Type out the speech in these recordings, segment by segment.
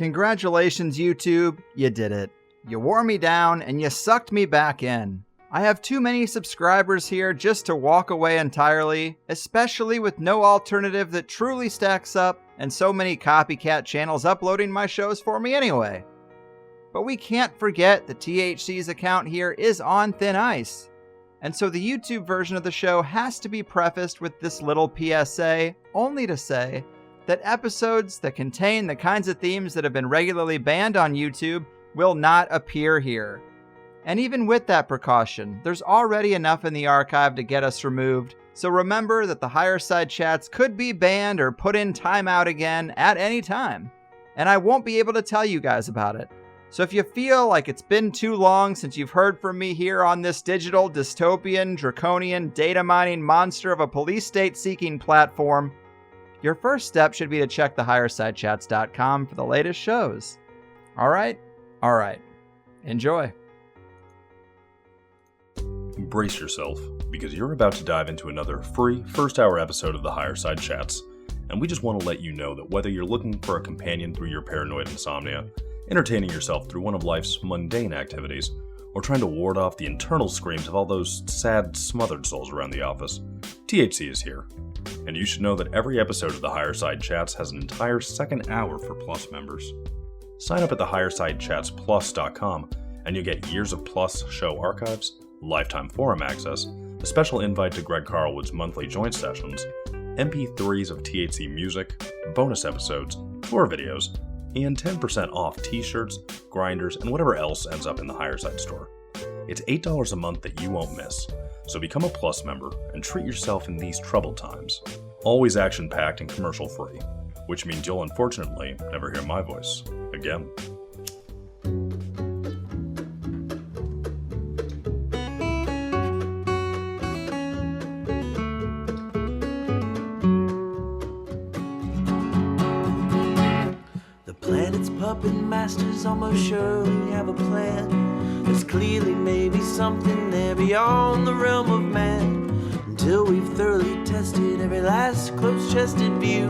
Congratulations, YouTube. You did it. You wore me down and you sucked me back in. I have too many subscribers here just to walk away entirely, especially with no alternative that truly stacks up and so many copycat channels uploading my shows for me anyway. But we can't forget that THC's account here is on thin ice. And so the YouTube version of the show has to be prefaced with this little PSA, only to say that episodes that contain the kinds of themes that have been regularly banned on YouTube will not appear here. And even with that precaution, there's already enough in the archive to get us removed, so remember that the higher side chats could be banned or put in timeout again at any time. And I won't be able to tell you guys about it. So if you feel like it's been too long since you've heard from me here on this digital, dystopian, draconian, data mining monster of a police state seeking platform, your first step should be to check the highersidechats.com for the latest shows. Alright? Alright. Enjoy. Brace yourself, because you're about to dive into another free first-hour episode of the Higher Side Chats, and we just want to let you know that whether you're looking for a companion through your paranoid insomnia, entertaining yourself through one of life's mundane activities, or trying to ward off the internal screams of all those sad, smothered souls around the office, THC is here. And you should know that every episode of the Higher Side Chats has an entire second hour for Plus members. Sign up at thehighersidechats+.com and you'll get years of Plus show archives, lifetime forum access, a special invite to Greg Carlwood's monthly joint sessions, MP3s of THC music, bonus episodes, tour videos, and 10% off t-shirts, grinders, and whatever else ends up in the Higher Side store. It's $8 a month that you won't miss, so become a Plus member and treat yourself in these troubled times. Always action-packed and commercial-free, which means you'll unfortunately never hear my voice again. Puppet masters almost surely have a plan. There's clearly maybe something there beyond the realm of man. Until we've thoroughly tested every last close-chested view,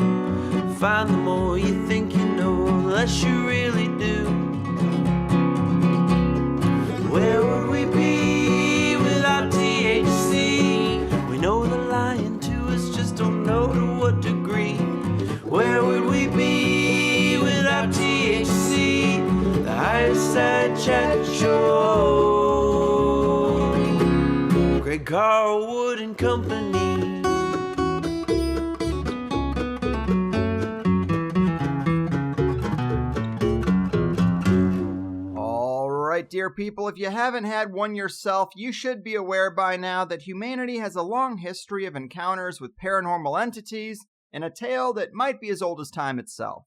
find the more you think you know, the less you really do. Where would we be without THC? We know they're lying to us, just don't know to what degree. Where would we be without THC? The Higher Side Chat Show. Greg Carlwood and Company. Alright, dear people, if you haven't had one yourself, you should be aware by now that humanity has a long history of encounters with paranormal entities, and a tale that might be as old as time itself.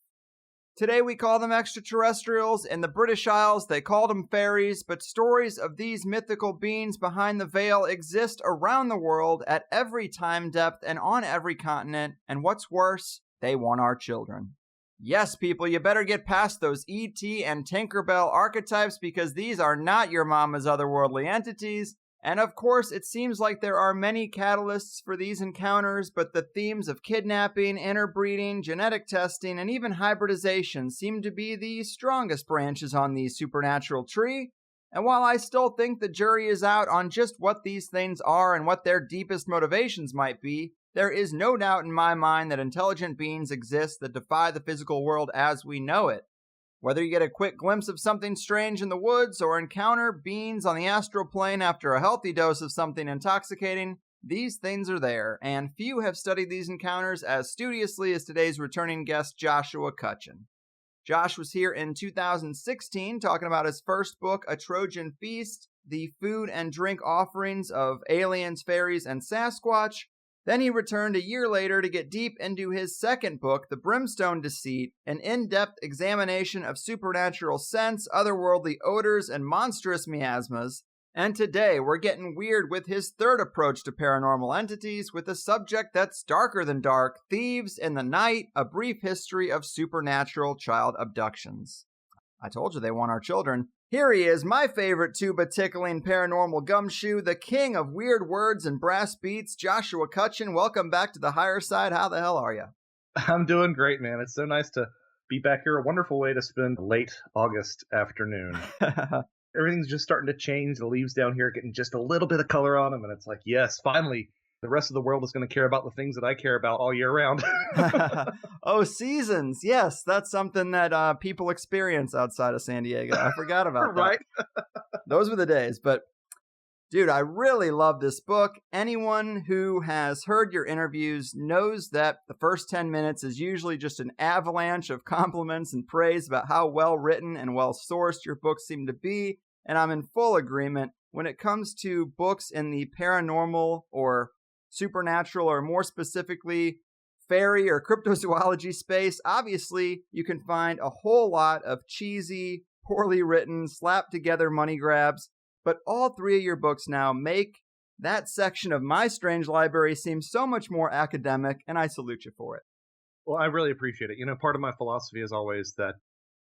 Today we call them extraterrestrials. In the British Isles they called them fairies, but stories of these mythical beings behind the veil exist around the world at every time depth and on every continent, and what's worse, they want our children. Yes, people, you better get past those ET and Tinkerbell archetypes, because these are not your mama's otherworldly entities. And of course, it seems like there are many catalysts for these encounters, but the themes of kidnapping, interbreeding, genetic testing, and even hybridization seem to be the strongest branches on the supernatural tree. And while I still think the jury is out on just what these things are and what their deepest motivations might be, there is no doubt in my mind that intelligent beings exist that defy the physical world as we know it. Whether you get a quick glimpse of something strange in the woods or encounter beings on the astral plane after a healthy dose of something intoxicating, these things are there, and few have studied these encounters as studiously as today's returning guest, Joshua Cutchin. Josh was here in 2016 talking about his first book, A Trojan Feast, the food and drink offerings of aliens, fairies, and Sasquatch. Then he returned a year later to get deep into his second book, The Brimstone Deceit, an in-depth examination of supernatural scents, otherworldly odors, and monstrous miasmas. And today we're getting weird with his third approach to paranormal entities with a subject that's darker than dark, Thieves in the Night, a brief history of supernatural child abductions. I told you they want our children. Here he is, my favorite tuba-tickling paranormal gumshoe, the king of weird words and brass beats, Joshua Cutchin. Welcome back to the Higher Side. How the hell are you? I'm doing great, man. It's so nice to be back here. A wonderful way to spend a late August afternoon. Everything's just starting to change. The leaves down here are getting just a little bit of color on them, and it's like, yes, finally, the rest of the world is going to care about the things that I care about all year round. Oh, seasons. Yes, that's something that people experience outside of San Diego. I forgot about that. Right? Those were the days. But, dude, I really love this book. Anyone who has heard your interviews knows that the first 10 minutes is usually just an avalanche of compliments and praise about how well written and well sourced your books seem to be. And I'm in full agreement. When it comes to books in the paranormal or supernatural, or more specifically, fairy or cryptozoology space, obviously you can find a whole lot of cheesy, poorly written, slapped together money grabs. But all three of your books now make that section of my strange library seem so much more academic, and I salute you for it. Well, I really appreciate it. Part of my philosophy is always that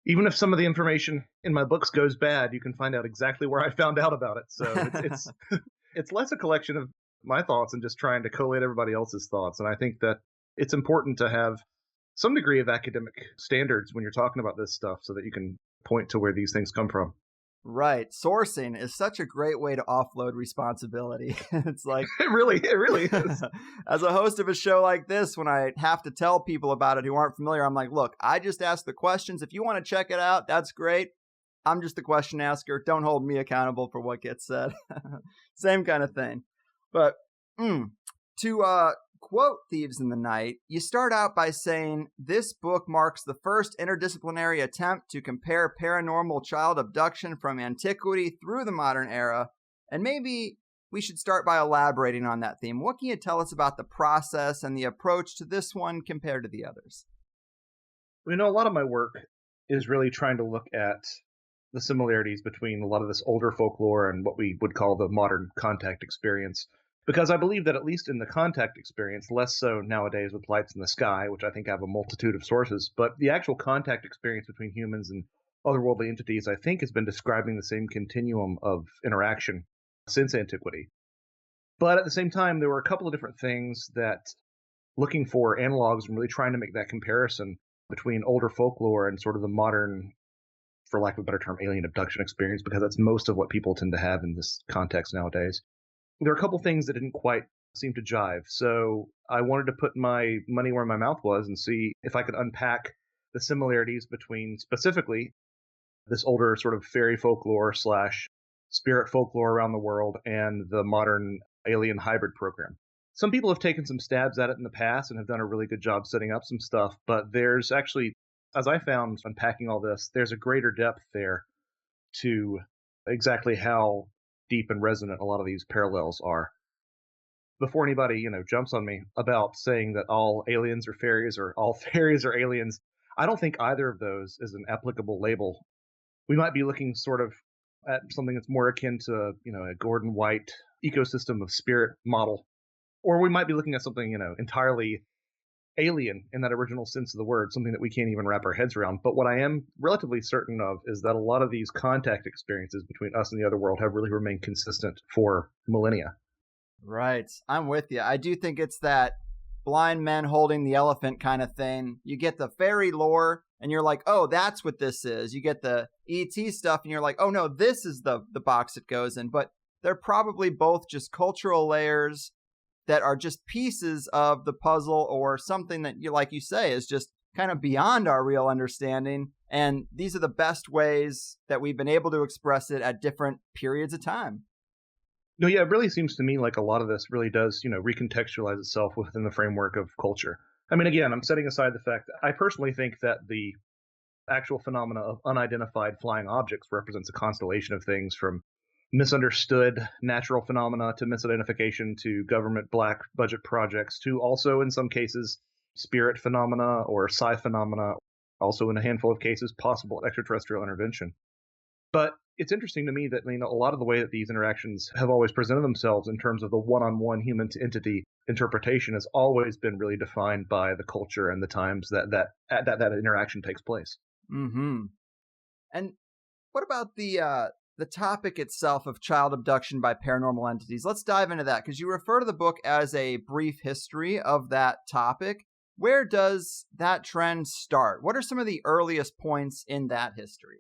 even if some of the information in my books goes bad, you can find out exactly where I found out about it. So it's it's less a collection of my thoughts and just trying to collate everybody else's thoughts. And I think that it's important to have some degree of academic standards when you're talking about this stuff so that you can point to where these things come from. Right. Sourcing is such a great way to offload responsibility. It's like it really is. As a host of a show like this, when I have to tell people about it who aren't familiar, I'm like, look, I just ask the questions. If you want to check it out, that's great. I'm just the question asker. Don't hold me accountable for what gets said. Same kind of thing. But to quote Thieves in the Night, you start out by saying, this book marks the first interdisciplinary attempt to compare paranormal child abduction from antiquity through the modern era. And maybe we should start by elaborating on that theme. What can you tell us about the process and the approach to this one compared to the others? A lot of my work is really trying to look at the similarities between a lot of this older folklore and what we would call the modern contact experience. Because I believe that at least in the contact experience, less so nowadays with lights in the sky, which I think have a multitude of sources, but the actual contact experience between humans and otherworldly entities, I think, has been describing the same continuum of interaction since antiquity. But at the same time, there were a couple of different things that, looking for analogs and really trying to make that comparison between older folklore and sort of the modern, for lack of a better term, alien abduction experience, because that's most of what people tend to have in this context nowadays. There are a couple things that didn't quite seem to jive. So I wanted to put my money where my mouth was and see if I could unpack the similarities between specifically this older sort of fairy folklore / spirit folklore around the world and the modern alien hybrid program. Some people have taken some stabs at it in the past and have done a really good job setting up some stuff, but there's actually, as I found unpacking all this, there's a greater depth there to exactly how deep and resonant a lot of these parallels are. Before anybody, jumps on me about saying that all aliens are fairies or all fairies are aliens, I don't think either of those is an applicable label. We might be looking sort of at something that's more akin to, a Gordon White ecosystem of spirit model, or we might be looking at something, entirely alien in that original sense of the word, something that we can't even wrap our heads around. But what I am relatively certain of is that a lot of these contact experiences between us and the other world have really remained consistent for millennia. Right. I'm with you. I do think it's that blind men holding the elephant kind of thing. You get the fairy lore and you're like, oh, that's what this is. You get the ET stuff and you're like, oh no, this is the box it goes in. But they're probably both just cultural layers that are just pieces of the puzzle, or something that, like you say, is just kind of beyond our real understanding. And these are the best ways that we've been able to express it at different periods of time. No, yeah, it really seems to me like a lot of this really does, recontextualize itself within the framework of culture. I mean, again, I'm setting aside the fact that I personally think that the actual phenomena of unidentified flying objects represents a constellation of things, from misunderstood natural phenomena to misidentification to government black budget projects to also, in some cases, spirit phenomena or psi phenomena, also in a handful of cases, possible extraterrestrial intervention. But it's interesting to me that a lot of the way that these interactions have always presented themselves in terms of the one-on-one human to entity interpretation has always been really defined by the culture and the times that interaction takes place. Mm-hmm. And what about the topic itself of child abduction by paranormal entities? Let's dive into that, because you refer to the book as a brief history of that topic. where does that trend start? What are some of the earliest points in that history?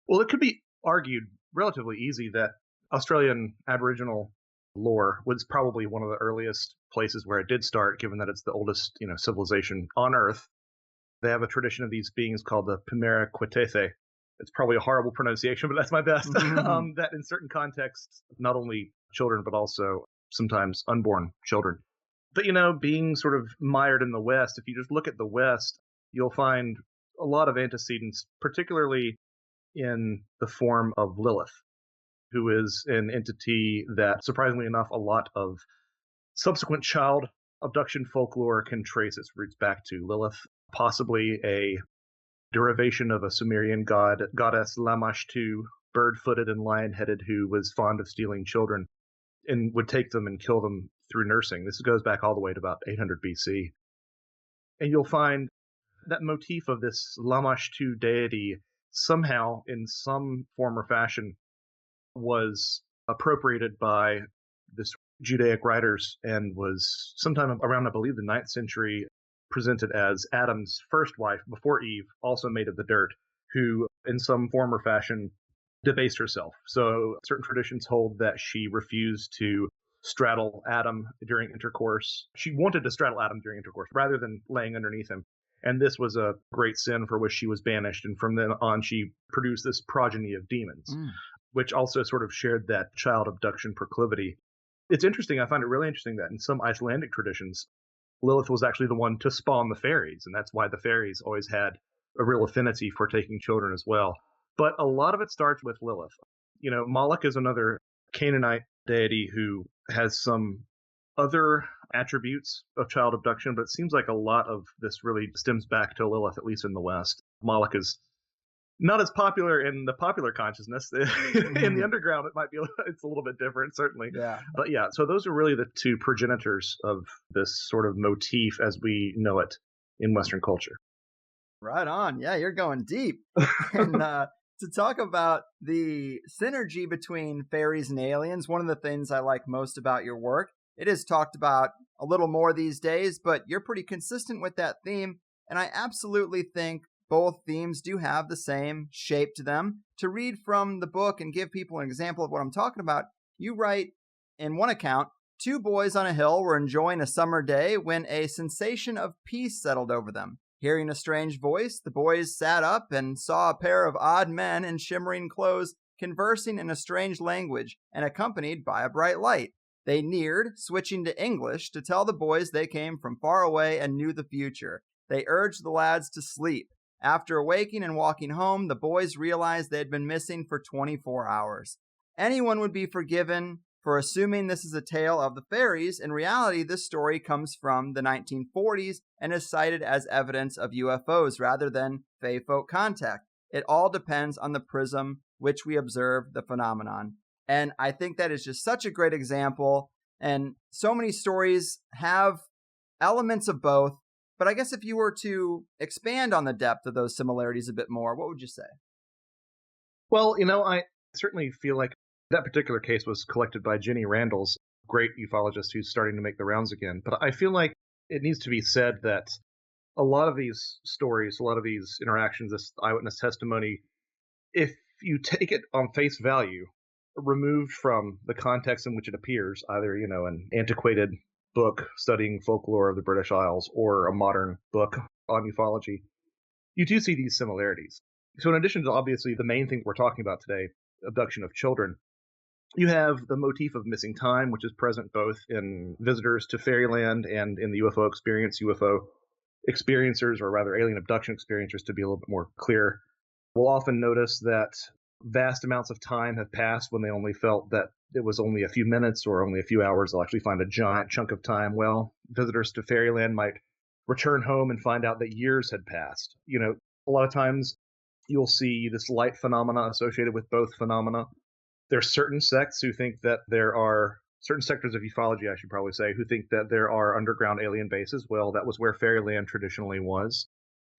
Well, it could be argued relatively easy that Australian Aboriginal lore was probably one of the earliest places where it did start, given that it's the oldest, civilization on Earth. They have a tradition of these beings called the Pimera Quetete. It's probably a horrible pronunciation, but that's my best. That in certain contexts, not only children, but also sometimes unborn children. But, being sort of mired in the West, if you just look at the West, you'll find a lot of antecedents, particularly in the form of Lilith, who is an entity that, surprisingly enough, a lot of subsequent child abduction folklore can trace its roots back to Lilith, possibly a derivation of a Sumerian goddess Lamashtu, bird-footed and lion-headed, who was fond of stealing children and would take them and kill them through nursing. This goes back all the way to about 800 BC. And you'll find that motif of this Lamashtu deity somehow, in some form or fashion, was appropriated by this Judaic writers and was sometime around, I believe, the 9th century, presented as Adam's first wife before Eve, also made of the dirt, who in some form or fashion debased herself. So certain traditions hold that she refused to straddle Adam during intercourse. She wanted to straddle Adam during intercourse rather than laying underneath him. And this was a great sin for which she was banished. And from then on, she produced this progeny of demons, which also sort of shared that child abduction proclivity. It's interesting. I find it really interesting that in some Icelandic traditions, Lilith was actually the one to spawn the fairies. And that's why the fairies always had a real affinity for taking children as well. But a lot of it starts with Lilith. Moloch is another Canaanite deity who has some other attributes of child abduction, but it seems like a lot of this really stems back to Lilith, at least in the West. Moloch is not as popular in the popular consciousness. In the underground, it's a little bit different, certainly. Yeah. But yeah, so those are really the two progenitors of this sort of motif as we know it in Western culture. Right on. Yeah, you're going deep. And to talk about the synergy between fairies and aliens, one of the things I like most about your work, it is talked about a little more these days, but you're pretty consistent with that theme. And I absolutely think both themes do have the same shape to them. To read from the book and give people an example of what I'm talking about, you write in one account, 2 boys on a hill were enjoying a summer day when a sensation of peace settled over them. Hearing a strange voice, the boys sat up and saw a pair of odd men in shimmering clothes conversing in a strange language and accompanied by a bright light. They neared, switching to English, to tell the boys they came from far away and knew the future. They urged the lads to sleep. After awaking and walking home, the boys realized they had been missing for 24 hours. Anyone would be forgiven for assuming this is a tale of the fairies. In reality, this story comes from the 1940s and is cited as evidence of UFOs rather than fae folk contact. It all depends on the prism which we observe the phenomenon. And I think that is just such a great example. And so many stories have elements of both. But I guess if you were to expand on the depth of those similarities a bit more, what would you say? Well, I certainly feel like that particular case was collected by Jenny Randall's great ufologist who's starting to make the rounds again. But I feel like it needs to be said that a lot of these stories, a lot of these interactions, this eyewitness testimony, if you take it on face value, removed from the context in which it appears, either, an antiquated book studying folklore of the British Isles or a modern book on ufology, you do see these similarities. So in addition to obviously the main thing we're talking about today, abduction of children, you have the motif of missing time, which is present both in visitors to Fairyland and in the UFO experience. UFO experiencers, or rather alien abduction experiencers, to be a little bit more clear, will often notice that vast amounts of time have passed when they only felt that it was only a few minutes or only a few hours. They'll actually find a giant chunk of time. Well, visitors to Fairyland might return home and find out that years had passed. A lot of times you'll see this light phenomena associated with both phenomena. There are certain sects who think that there are certain sectors of ufology, I should probably say, who think that there are underground alien bases. Well, that was where Fairyland traditionally was.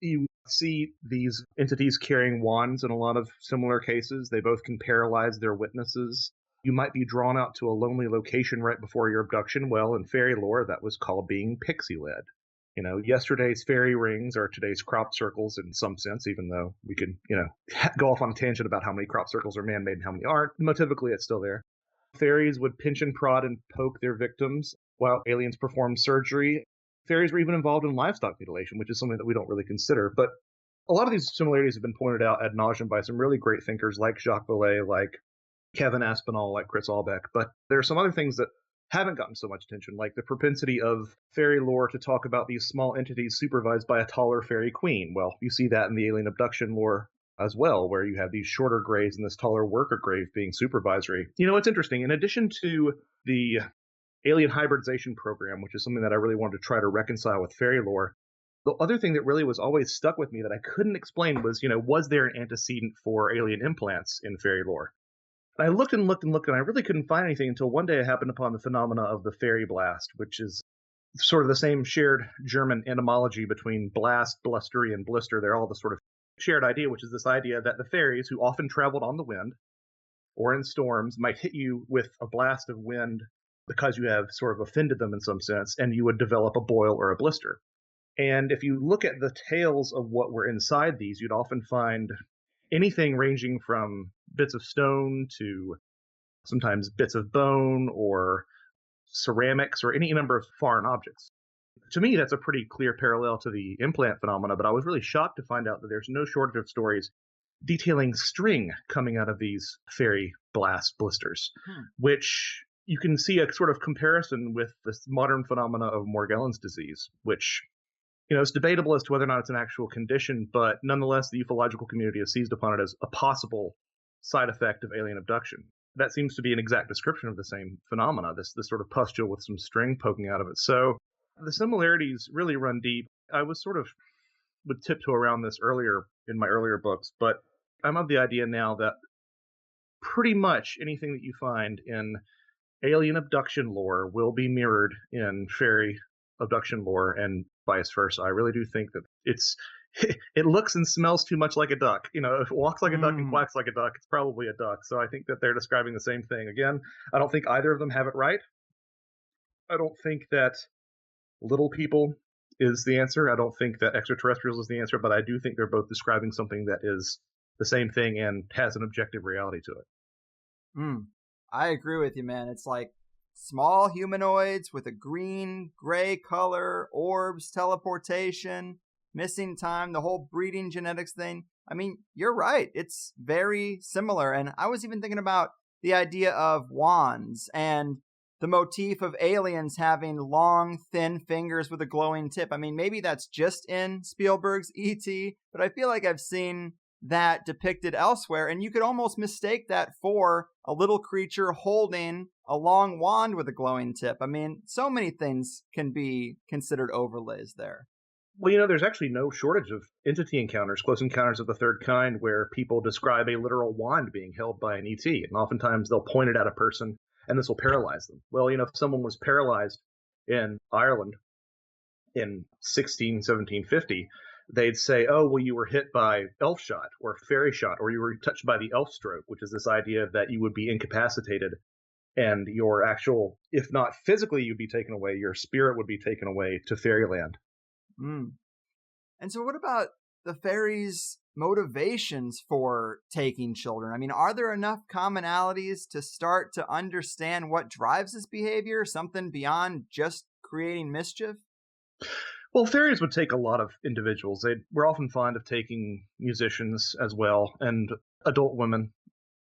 You see these entities carrying wands in a lot of similar cases. They both can paralyze their witnesses. You might be drawn out to a lonely location right before your abduction. Well, in fairy lore, that was called being pixie-led. Yesterday's fairy rings are today's crop circles in some sense, even though we could, go off on a tangent about how many crop circles are man-made and how many aren't. Motivically, it's still there. Fairies would pinch and prod and poke their victims while aliens performed surgery. Fairies were even involved in livestock mutilation, which is something that we don't really consider. But a lot of these similarities have been pointed out ad nauseum by some really great thinkers like Jacques Vallée, like Kevin Aspinall, like Chris Albeck. But there are some other things that haven't gotten so much attention, like the propensity of fairy lore to talk about these small entities supervised by a taller fairy queen. Well, you see that in the alien abduction lore as well, where you have these shorter grays and this taller worker grave being supervisory. It's interesting. In addition to the alien hybridization program, which is something that I really wanted to try to reconcile with fairy lore, the other thing that really was always stuck with me that I couldn't explain was there an antecedent for alien implants in fairy lore? And I looked and looked and looked, and I really couldn't find anything until one day I happened upon the phenomena of the fairy blast, which is sort of the same shared German etymology between blast, blustery, and blister. They're all the sort of shared idea, which is this idea that the fairies, who often traveled on the wind or in storms, might hit you with a blast of wind because you have sort of offended them in some sense, and you would develop a boil or a blister. And if you look at the tales of what were inside these, you'd often find anything ranging from bits of stone to sometimes bits of bone or ceramics or any number of foreign objects. To me, that's a pretty clear parallel to the implant phenomena, but I was really shocked to find out that there's no shortage of stories detailing string coming out of these fairy blast blisters, which you can see a sort of comparison with this modern phenomena of Morgellons disease, which, it's debatable as to whether or not it's an actual condition, but nonetheless, the ufological community has seized upon it as a possible side effect of alien abduction. That seems to be an exact description of the same phenomena, this sort of pustule with some string poking out of it. So the similarities really run deep. I would tiptoe around this earlier in my earlier books, but I'm of the idea now that pretty much anything that you find in alien abduction lore will be mirrored in fairy abduction lore and vice versa. I really do think that it looks and smells too much like a duck. If it walks like a duck and quacks like a duck, it's probably a duck. So I think that they're describing the same thing. Again, I don't think either of them have it right. I don't think that little people is the answer. I don't think that extraterrestrials is the answer, but I do think they're both describing something that is the same thing and has an objective reality to it. I agree with you, man. It's like small humanoids with a green-gray color, orbs, teleportation, missing time, the whole breeding genetics thing. I mean, you're right. It's very similar. And I was even thinking about the idea of wands and the motif of aliens having long, thin fingers with a glowing tip. I mean, maybe that's just in Spielberg's E.T., but I feel like I've seen that depicted elsewhere, and you could almost mistake that for a little creature holding a long wand with a glowing tip. I mean, so many things can be considered overlays there. Well, there's actually no shortage of entity encounters, close encounters of the third kind, where people describe a literal wand being held by an ET, and oftentimes they'll point it at a person, and this will paralyze them. Well, if someone was paralyzed in Ireland in 1750, they'd say, oh, well, you were hit by elf shot or fairy shot, or you were touched by the elf stroke, which is this idea that you would be incapacitated and your actual, if not physically you'd be taken away, your spirit would be taken away to fairyland. And so what about the fairies' motivations for taking children? I mean, are there enough commonalities to start to understand what drives this behavior? Something beyond just creating mischief? Well, fairies would take a lot of individuals. They were often fond of taking musicians as well and adult women,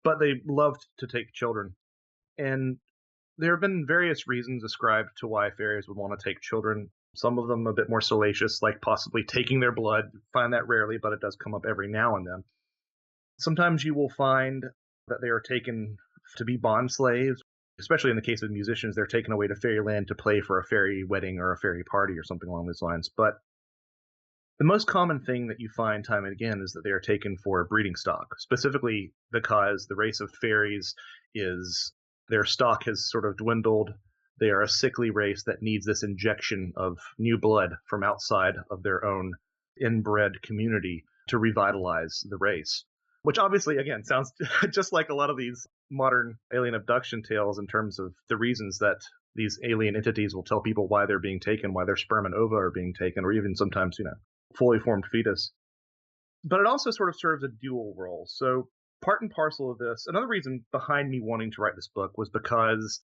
but they loved to take children. And there have been various reasons ascribed to why fairies would want to take children. Some of them a bit more salacious, like possibly taking their blood. Find that rarely, but it does come up every now and then. Sometimes you will find that they are taken to be bond slaves. Especially in the case of musicians, they're taken away to fairyland to play for a fairy wedding or a fairy party or something along those lines. But the most common thing that you find time and again is that they are taken for breeding stock, specifically because the race of fairies their stock has sort of dwindled. They are a sickly race that needs this injection of new blood from outside of their own inbred community to revitalize the race. Which obviously, again, sounds just like a lot of these modern alien abduction tales in terms of the reasons that these alien entities will tell people why they're being taken, why their sperm and ova are being taken, or even sometimes, fully formed fetus. But it also sort of serves a dual role. So part and parcel of this, another reason behind me wanting to write this book was because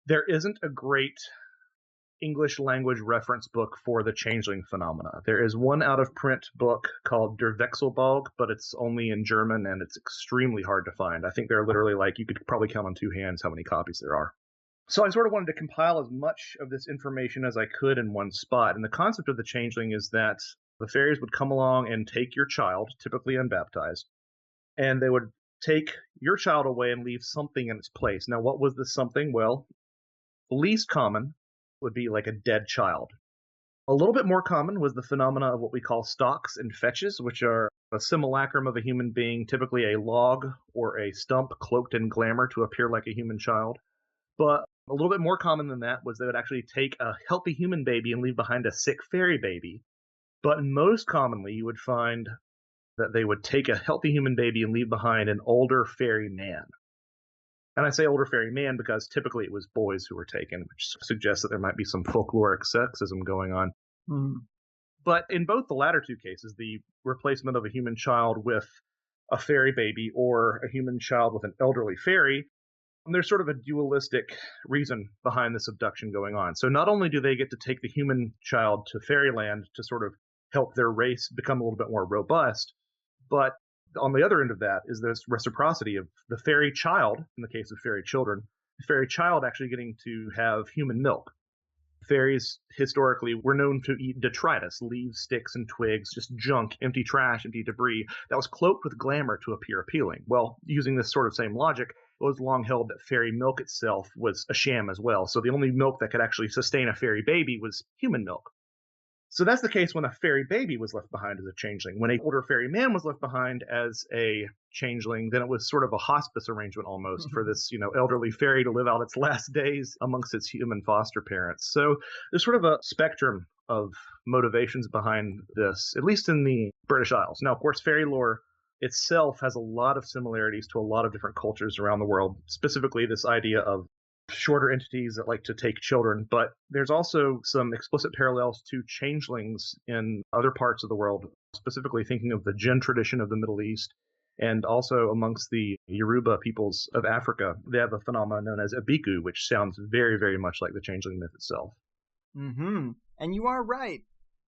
there isn't a great English language reference book for the changeling phenomena. There is one out of print book called Der Wechselbalg, but it's only in German and it's extremely hard to find. I think there are literally you could probably count on two hands how many copies there are. So I sort of wanted to compile as much of this information as I could in one spot. And the concept of the changeling is that the fairies would come along and take your child, typically unbaptized, and they would take your child away and leave something in its place. Now, what was this something? Well, least common would be like a dead child. A little bit more common was the phenomena of what we call stocks and fetches, which are a simulacrum of a human being, typically a log or a stump cloaked in glamour to appear like a human child. But a little bit more common than that was they would actually take a healthy human baby and leave behind a sick fairy baby. But most commonly, you would find that they would take a healthy human baby and leave behind an older fairy man. And I say older fairy man because typically it was boys who were taken, which suggests that there might be some folkloric sexism going on. Mm. But in both the latter two cases, the replacement of a human child with a fairy baby or a human child with an elderly fairy, there's sort of a dualistic reason behind this abduction going on. So not only do they get to take the human child to Fairyland to sort of help their race become a little bit more robust, but on the other end of that is this reciprocity of the fairy child, in the case of fairy children, the fairy child actually getting to have human milk. Fairies historically were known to eat detritus, leaves, sticks, and twigs, just junk, empty trash, empty debris that was cloaked with glamour to appear appealing. Well, using this sort of same logic, it was long held that fairy milk itself was a sham as well. So the only milk that could actually sustain a fairy baby was human milk. So that's the case when a fairy baby was left behind as a changeling. When an older fairy man was left behind as a changeling, then it was sort of a hospice arrangement almost for this, elderly fairy to live out its last days amongst its human foster parents. So there's sort of a spectrum of motivations behind this, at least in the British Isles. Now, of course, fairy lore itself has a lot of similarities to a lot of different cultures around the world, specifically this idea of shorter entities that like to take children, but there's also some explicit parallels to changelings in other parts of the world, specifically thinking of the Jinn tradition of the Middle East, and also amongst the Yoruba peoples of Africa. They have a phenomenon known as abiku, which sounds very, very much like the changeling myth itself. Mm-hmm. And you are right.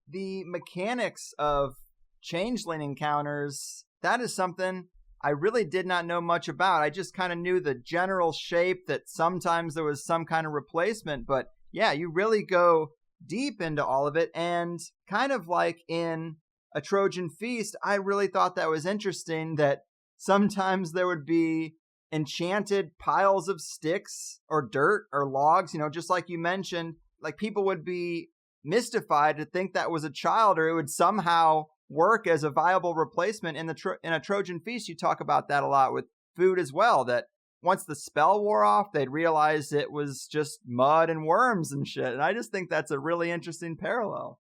The mechanics of changeling encounters, that is something I really did not know much about. I just kind of knew the general shape, that sometimes there was some kind of replacement. But yeah, you really go deep into all of it. And kind of like in A Trojan Feast, I really thought that was interesting that sometimes there would be enchanted piles of sticks or dirt or logs, just like you mentioned, like people would be mystified to think that was a child, or it would somehow work as a viable replacement. In A Trojan Feast, you talk about that a lot with food as well, that once the spell wore off, they'd realize it was just mud and worms and shit. And I just think that's a really interesting parallel.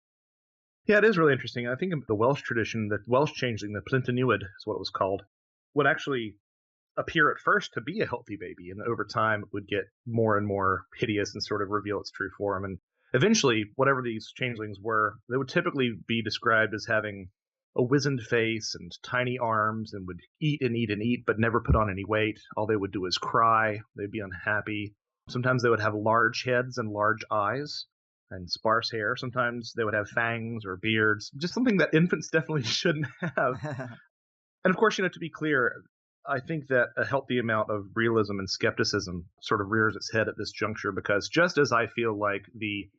Yeah, it is really interesting. I think the Welsh tradition, the Welsh changeling, the Plintyniwyd is what it was called, would actually appear at first to be a healthy baby, and over time it would get more and more hideous and sort of reveal its true form. And eventually, whatever these changelings were, they would typically be described as having a wizened face and tiny arms, and would eat and eat and eat, but never put on any weight. All they would do is cry. They'd be unhappy. Sometimes they would have large heads and large eyes and sparse hair. Sometimes they would have fangs or beards, just something that infants definitely shouldn't have. And of course, to be clear, I think that a healthy amount of realism and skepticism sort of rears its head at this juncture, because just as I feel like the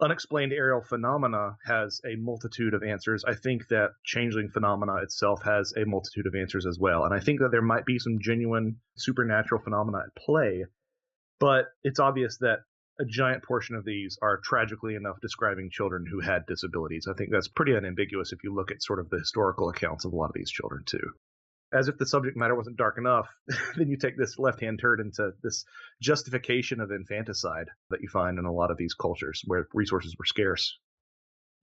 unexplained aerial phenomena has a multitude of answers, I think that changeling phenomena itself has a multitude of answers as well. And I think that there might be some genuine supernatural phenomena at play, but it's obvious that a giant portion of these are tragically enough describing children who had disabilities. I think that's pretty unambiguous if you look at sort of the historical accounts of a lot of these children too. As if the subject matter wasn't dark enough, then you take this left-hand turn into this justification of infanticide that you find in a lot of these cultures where resources were scarce.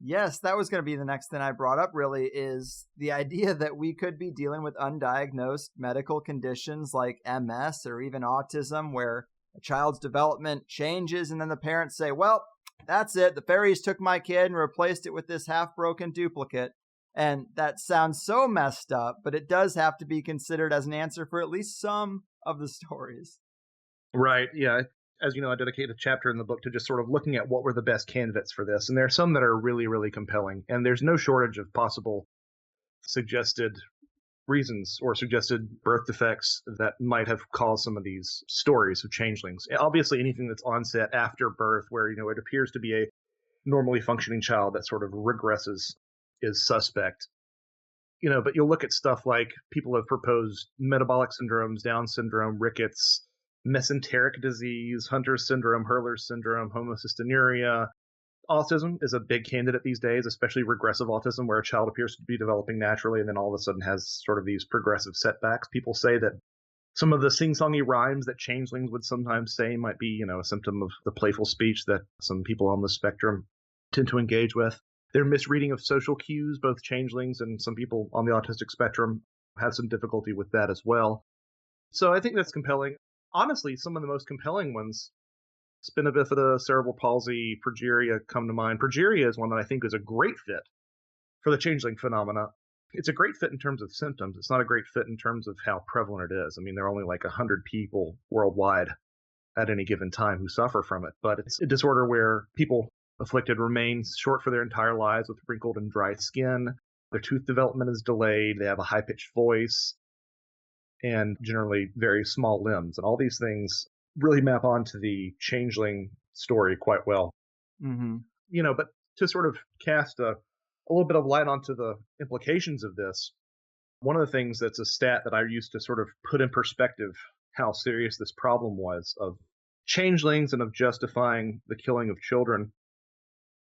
Yes, that was going to be the next thing I brought up, really, is the idea that we could be dealing with undiagnosed medical conditions like MS or even autism, where A child's development changes, and then the parents say, well, that's it. The fairies took my kid and replaced it with this half-broken duplicate. And that sounds so messed up, but it does have to be considered as an answer for at least some of the stories. Right, yeah. As you know, I dedicate a chapter in the book to just sort of looking at what were the best candidates for this. And there are some that are really, really compelling. And there's no shortage of possible suggested reasons or suggested birth defects that might have caused some of these stories of changelings. Obviously, anything that's onset after birth where, it appears to be a normally functioning child that sort of regresses is suspect. But you'll look at stuff like people have proposed metabolic syndromes, Down syndrome, rickets, mesenteric disease, Hunter's syndrome, Hurler's syndrome, homocystinuria. Autism is a big candidate these days, especially regressive autism, where a child appears to be developing naturally and then all of a sudden has sort of these progressive setbacks. People say that some of the sing-songy rhymes that changelings would sometimes say might be, a symptom of the playful speech that some people on the spectrum tend to engage with. Their misreading of social cues, both changelings and some people on the autistic spectrum have some difficulty with that as well. So I think that's compelling. Honestly, some of the most compelling ones, spina bifida, cerebral palsy, progeria come to mind. Progeria is one that I think is a great fit for the changeling phenomena. It's a great fit in terms of symptoms. It's not a great fit in terms of how prevalent it is. I mean, there are only like 100 people worldwide at any given time who suffer from it. But it's a disorder where people afflicted remain short for their entire lives with wrinkled and dry skin. Their tooth development is delayed. They have a high-pitched voice and generally very small limbs. And all these things really map onto the changeling story quite well. Mm-hmm. But to sort of cast a little bit of light onto the implications of this, one of the things that's a stat that I used to sort of put in perspective how serious this problem was of changelings and of justifying the killing of children.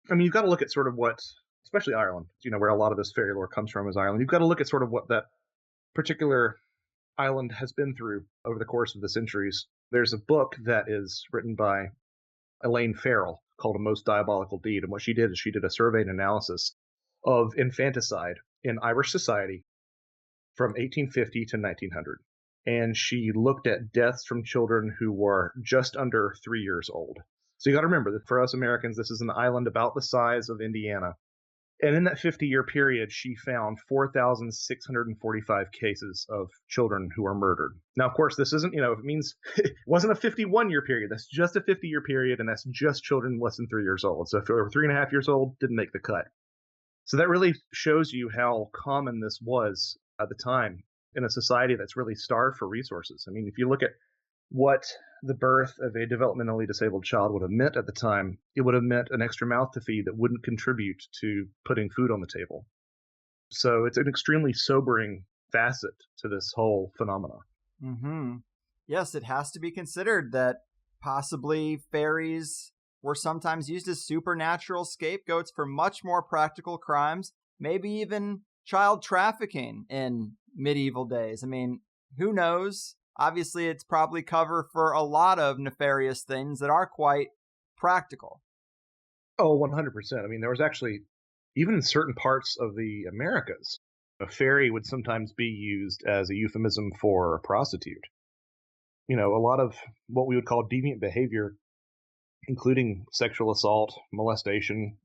I mean, you've got to look at sort of what, especially Ireland, where a lot of this fairy lore comes from is Ireland. You've got to look at sort of what that particular island has been through over the course of the centuries. There's a book that is written by Elaine Farrell called A Most Diabolical Deed. And what she did is she did a survey and analysis of infanticide in Irish society from 1850 to 1900. And she looked at deaths from children who were just under 3 years old. So you got to remember that for us Americans, this is an island about the size of Indiana. And in that 50-year period, she found 4,645 cases of children who were murdered. Now, of course, this isn't, it means it wasn't a 51-year period. That's just a 50-year period, and that's just children less than 3 years old. So if they were 3.5 years old, didn't make the cut. So that really shows you how common this was at the time in a society that's really starved for resources. I mean, if you look at what the birth of a developmentally disabled child would have meant at the time, it would have meant an extra mouth to feed that wouldn't contribute to putting food on the table. So it's an extremely sobering facet to this whole phenomena. Mm-hmm. Yes, it has to be considered that possibly fairies were sometimes used as supernatural scapegoats for much more practical crimes, maybe even child trafficking in medieval days. I mean, who knows? Obviously, it's probably cover for a lot of nefarious things that are quite practical. Oh, 100%. I mean, there was actually, even in certain parts of the Americas, a fairy would sometimes be used as a euphemism for a prostitute. A lot of what we would call deviant behavior, including sexual assault, molestation,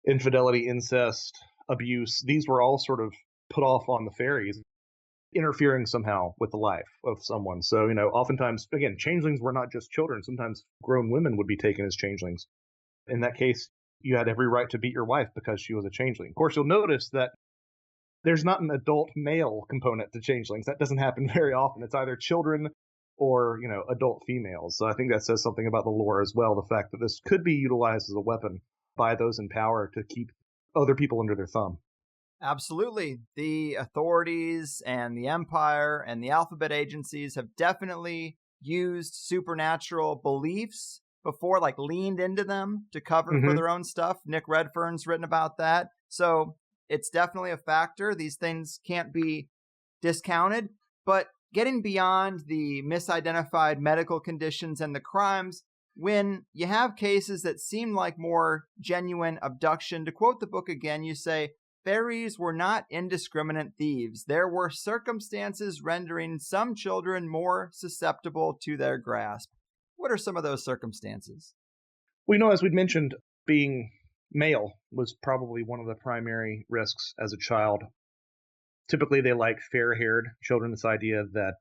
infidelity, incest, abuse, these were all sort of put off on the fairies, interfering somehow with the life of someone. So, oftentimes, again, changelings were not just children. Sometimes grown women would be taken as changelings. In that case, you had every right to beat your wife because she was a changeling. Of course, you'll notice that there's not an adult male component to changelings. That doesn't happen very often. It's either children or, adult females. So I think that says something about the lore as well, the fact that this could be utilized as a weapon by those in power to keep other people under their thumb. Absolutely. The authorities and the empire and the alphabet agencies have definitely used supernatural beliefs before, like leaned into them to cover for their own stuff. Nick Redfern's written about that. So it's definitely a factor. These things can't be discounted. But getting beyond the misidentified medical conditions and the crimes, when you have cases that seem like more genuine abduction, to quote the book again, you say, fairies were not indiscriminate thieves. There were circumstances rendering some children more susceptible to their grasp. What are some of those circumstances? As we'd mentioned, being male was probably one of the primary risks as a child. Typically, they like fair-haired children. This idea that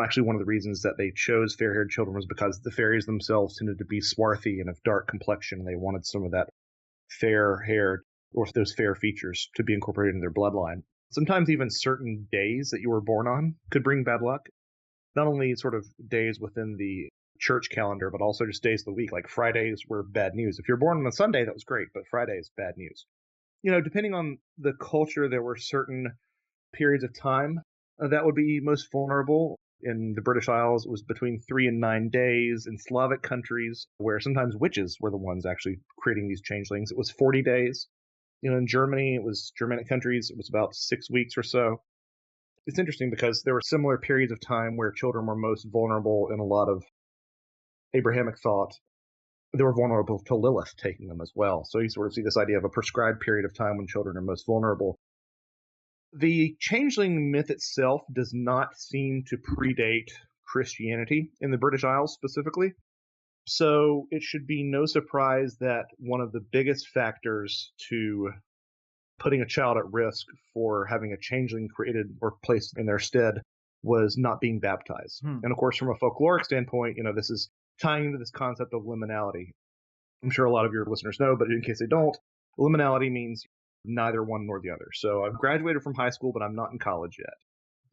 actually one of the reasons that they chose fair-haired children was because the fairies themselves tended to be swarthy and of dark complexion, and they wanted some of that fair-haired or those fair features to be incorporated in their bloodline. Sometimes even certain days that you were born on could bring bad luck. Not only sort of days within the church calendar, but also just days of the week. Like Fridays were bad news. If you're born on a Sunday, that was great, but Friday is bad news. Depending on the culture, there were certain periods of time that would be most vulnerable. In the British Isles, it was between 3 and 9 days. In Slavic countries, where sometimes witches were the ones actually creating these changelings, it was 40 days. In Germany, Germanic countries, it was about 6 weeks or so. It's interesting because there were similar periods of time where children were most vulnerable in a lot of Abrahamic thought. They were vulnerable to Lilith taking them as well. So you sort of see this idea of a prescribed period of time when children are most vulnerable. The changeling myth itself does not seem to predate Christianity in the British Isles specifically. So it should be no surprise that one of the biggest factors to putting a child at risk for having a changeling created or placed in their stead was not being baptized. And of course, from a folkloric standpoint, this is tying into this concept of liminality. I'm sure a lot of your listeners know, but in case they don't, liminality means neither one nor the other. So I've graduated from high school, but I'm not in college yet.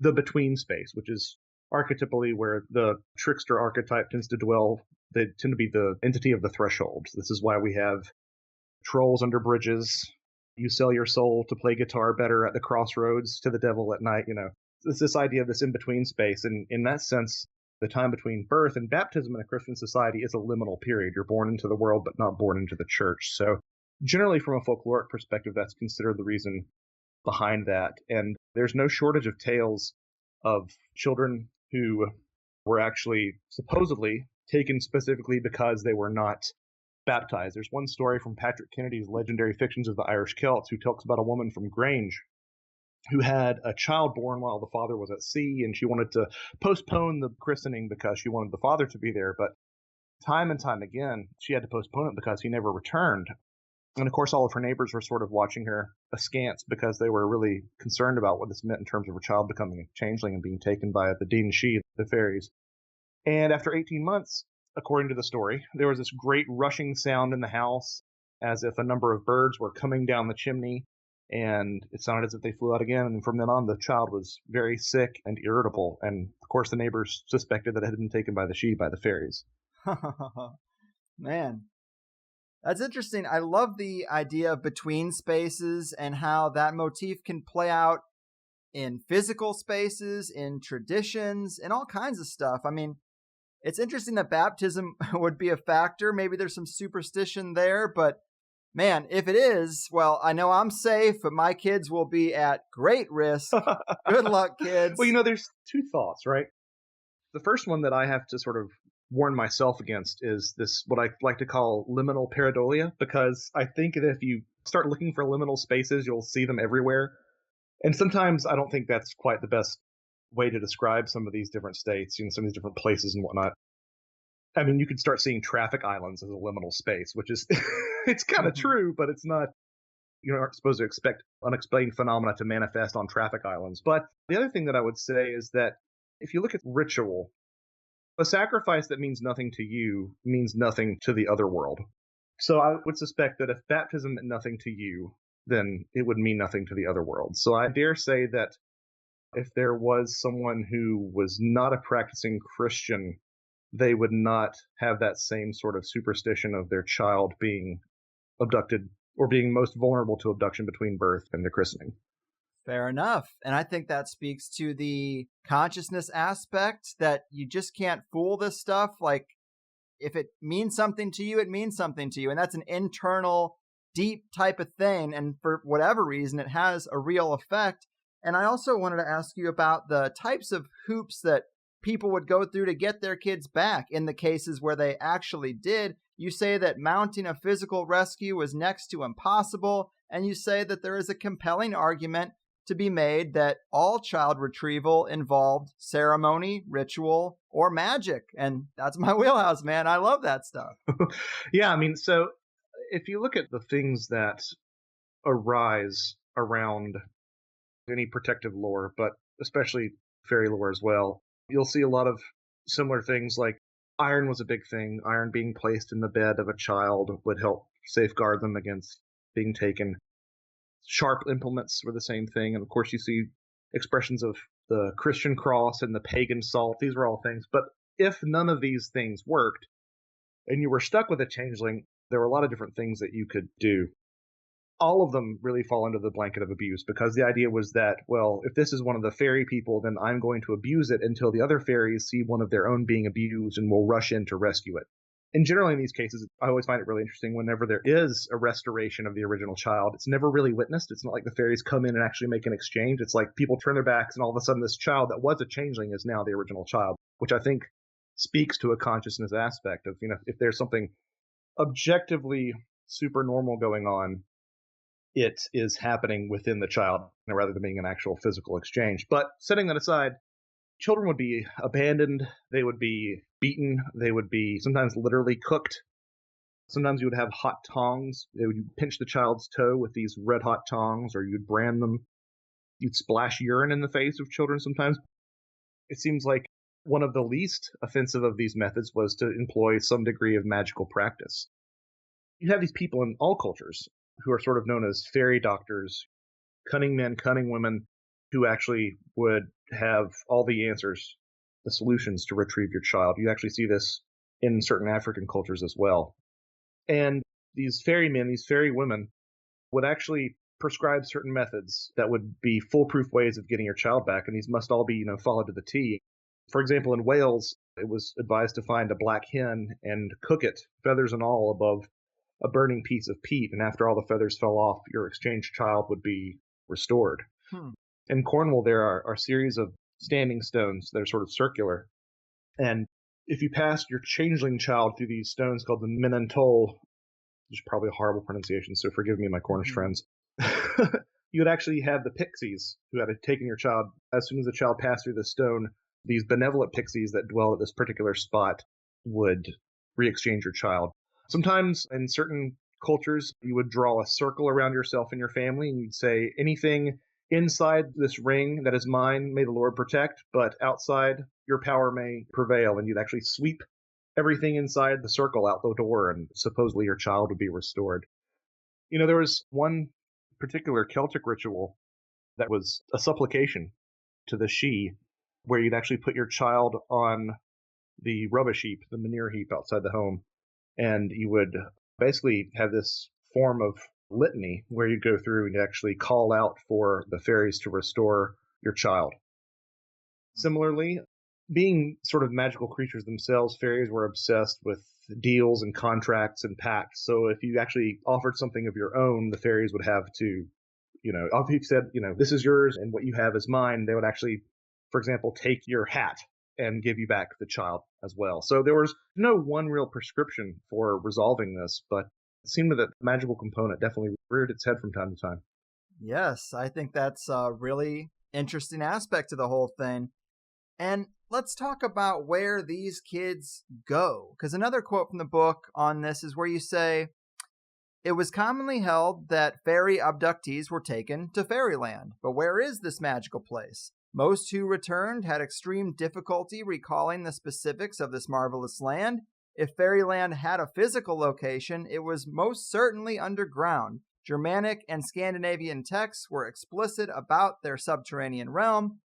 The between space, which is archetypally where the trickster archetype tends to dwell, they tend to be the entity of the threshold. This is why we have trolls under bridges. You sell your soul to play guitar better at the crossroads to the devil at night. It's this idea of this in-between space. And in that sense, the time between birth and baptism in a Christian society is a liminal period. You're born into the world, but not born into the church. So generally, from a folkloric perspective, that's considered the reason behind that. And there's no shortage of tales of children who were actually supposedly taken specifically because they were not baptized. There's one story from Patrick Kennedy's Legendary Fictions of the Irish Celts who talks about a woman from Grange who had a child born while the father was at sea, and she wanted to postpone the christening because she wanted the father to be there. But time and time again, she had to postpone it because he never returned. And of course, all of her neighbors were sort of watching her askance because they were really concerned about what this meant in terms of her child becoming a changeling and being taken by the Dean She, the fairies. And after 18 months, according to the story, there was this great rushing sound in the house as if a number of birds were coming down the chimney, and it sounded as if they flew out again. And from then on, the child was very sick and irritable. And of course, the neighbors suspected that it had been taken by the fairies. Man. That's interesting. I love the idea of between spaces and how that motif can play out in physical spaces, in traditions, and all kinds of stuff. I mean, it's interesting that baptism would be a factor. Maybe there's some superstition there, but man, if it is, well, I know I'm safe, but my kids will be at great risk. Good luck, kids. Well, there's two thoughts, right? The first one that I have to sort of warn myself against is this, what I like to call liminal pareidolia, because I think that if you start looking for liminal spaces, you'll see them everywhere. And sometimes I don't think that's quite the best way to describe some of these different states, some of these different places and whatnot. I mean, you could start seeing traffic islands as a liminal space, which is, it's kind of true, but it's not, you aren't supposed to expect unexplained phenomena to manifest on traffic islands. But the other thing that I would say is that if you look at ritual, a sacrifice that means nothing to you means nothing to the other world. So I would suspect that if baptism meant nothing to you, then it would mean nothing to the other world. So I dare say that if there was someone who was not a practicing Christian, they would not have that same sort of superstition of their child being abducted or being most vulnerable to abduction between birth and the christening. Fair enough. And I think that speaks to the consciousness aspect, that you just can't fool this stuff. Like, if it means something to you, it means something to you. And that's an internal, deep type of thing. And for whatever reason, it has a real effect. And I also wanted to ask you about the types of hoops that people would go through to get their kids back in the cases where they actually did. You say that mounting a physical rescue was next to impossible. And you say that there is a compelling argument to be made that all child retrieval involved ceremony, ritual, or magic. And that's my wheelhouse, man. I love that stuff. Yeah, I mean, so if you look at the things that arise around any protective lore, but especially fairy lore as well, you'll see a lot of similar things like iron was a big thing. Iron being placed in the bed of a child would help safeguard them against being taken. Sharp implements were the same thing. And of course, you see expressions of the Christian cross and the pagan salt. These were all things. But if none of these things worked and you were stuck with a changeling, there were a lot of different things that you could do. All of them really fall under the blanket of abuse, because the idea was that, well, if this is one of the fairy people, then I'm going to abuse it until the other fairies see one of their own being abused and will rush in to rescue it. And generally in these cases, I always find it really interesting whenever there is a restoration of the original child. It's never really witnessed. It's not like the fairies come in and actually make an exchange. It's like people turn their backs and all of a sudden this child that was a changeling is now the original child, which I think speaks to a consciousness aspect of, if there's something objectively super normal going on, it is happening within the child rather than being an actual physical exchange. But setting that aside, children would be abandoned, they would be beaten, they would be sometimes literally cooked. Sometimes you would have hot tongs. They would pinch the child's toe with these red hot tongs, or you'd brand them. You'd splash urine in the face of children sometimes. It seems like one of the least offensive of these methods was to employ some degree of magical practice. You have these people in all cultures who are sort of known as fairy doctors, cunning men, cunning women, who actually would have all the answers, the solutions to retrieve your child. You actually see this in certain African cultures as well. And these fairy men, these fairy women, would actually prescribe certain methods that would be foolproof ways of getting your child back, and these must all be, followed to the T. For example, in Wales, it was advised to find a black hen and cook it, feathers and all, above a burning piece of peat, and after all the feathers fell off, your exchanged child would be restored. In Cornwall, there are a series of standing stones that are sort of circular, and if you passed your changeling child through these stones called the Menantol, which is probably a horrible pronunciation, so forgive me, my Cornish friends, you would actually have the pixies who had taken your child. As soon as the child passed through the stone, these benevolent pixies that dwell at this particular spot would re-exchange your child. Sometimes in certain cultures, you would draw a circle around yourself and your family, and you'd say, anything inside this ring that is mine, may the Lord protect, but outside, your power may prevail. And you'd actually sweep everything inside the circle out the door, and supposedly your child would be restored. There was one particular Celtic ritual that was a supplication to the Sidhe, where you'd actually put your child on the rubbish heap, the manure heap outside the home, and you would basically have this form of litany where you go through and actually call out for the fairies to restore your child. Similarly, being sort of magical creatures themselves, fairies were obsessed with deals and contracts and pacts. So if you actually offered something of your own, the fairies would have to, if you said, this is yours and what you have is mine, they would actually, for example, take your hat and give you back the child as well. So there was no one real prescription for resolving this, but it seemed that the magical component definitely reared its head from time to time. Yes, I think that's a really interesting aspect to the whole thing. And let's talk about where these kids go. Because another quote from the book on this is where you say, it was commonly held that fairy abductees were taken to Fairyland. But where is this magical place? Most who returned had extreme difficulty recalling the specifics of this marvelous land. If Fairyland had a physical location, it was most certainly underground. Germanic and Scandinavian texts were explicit about their subterranean realm.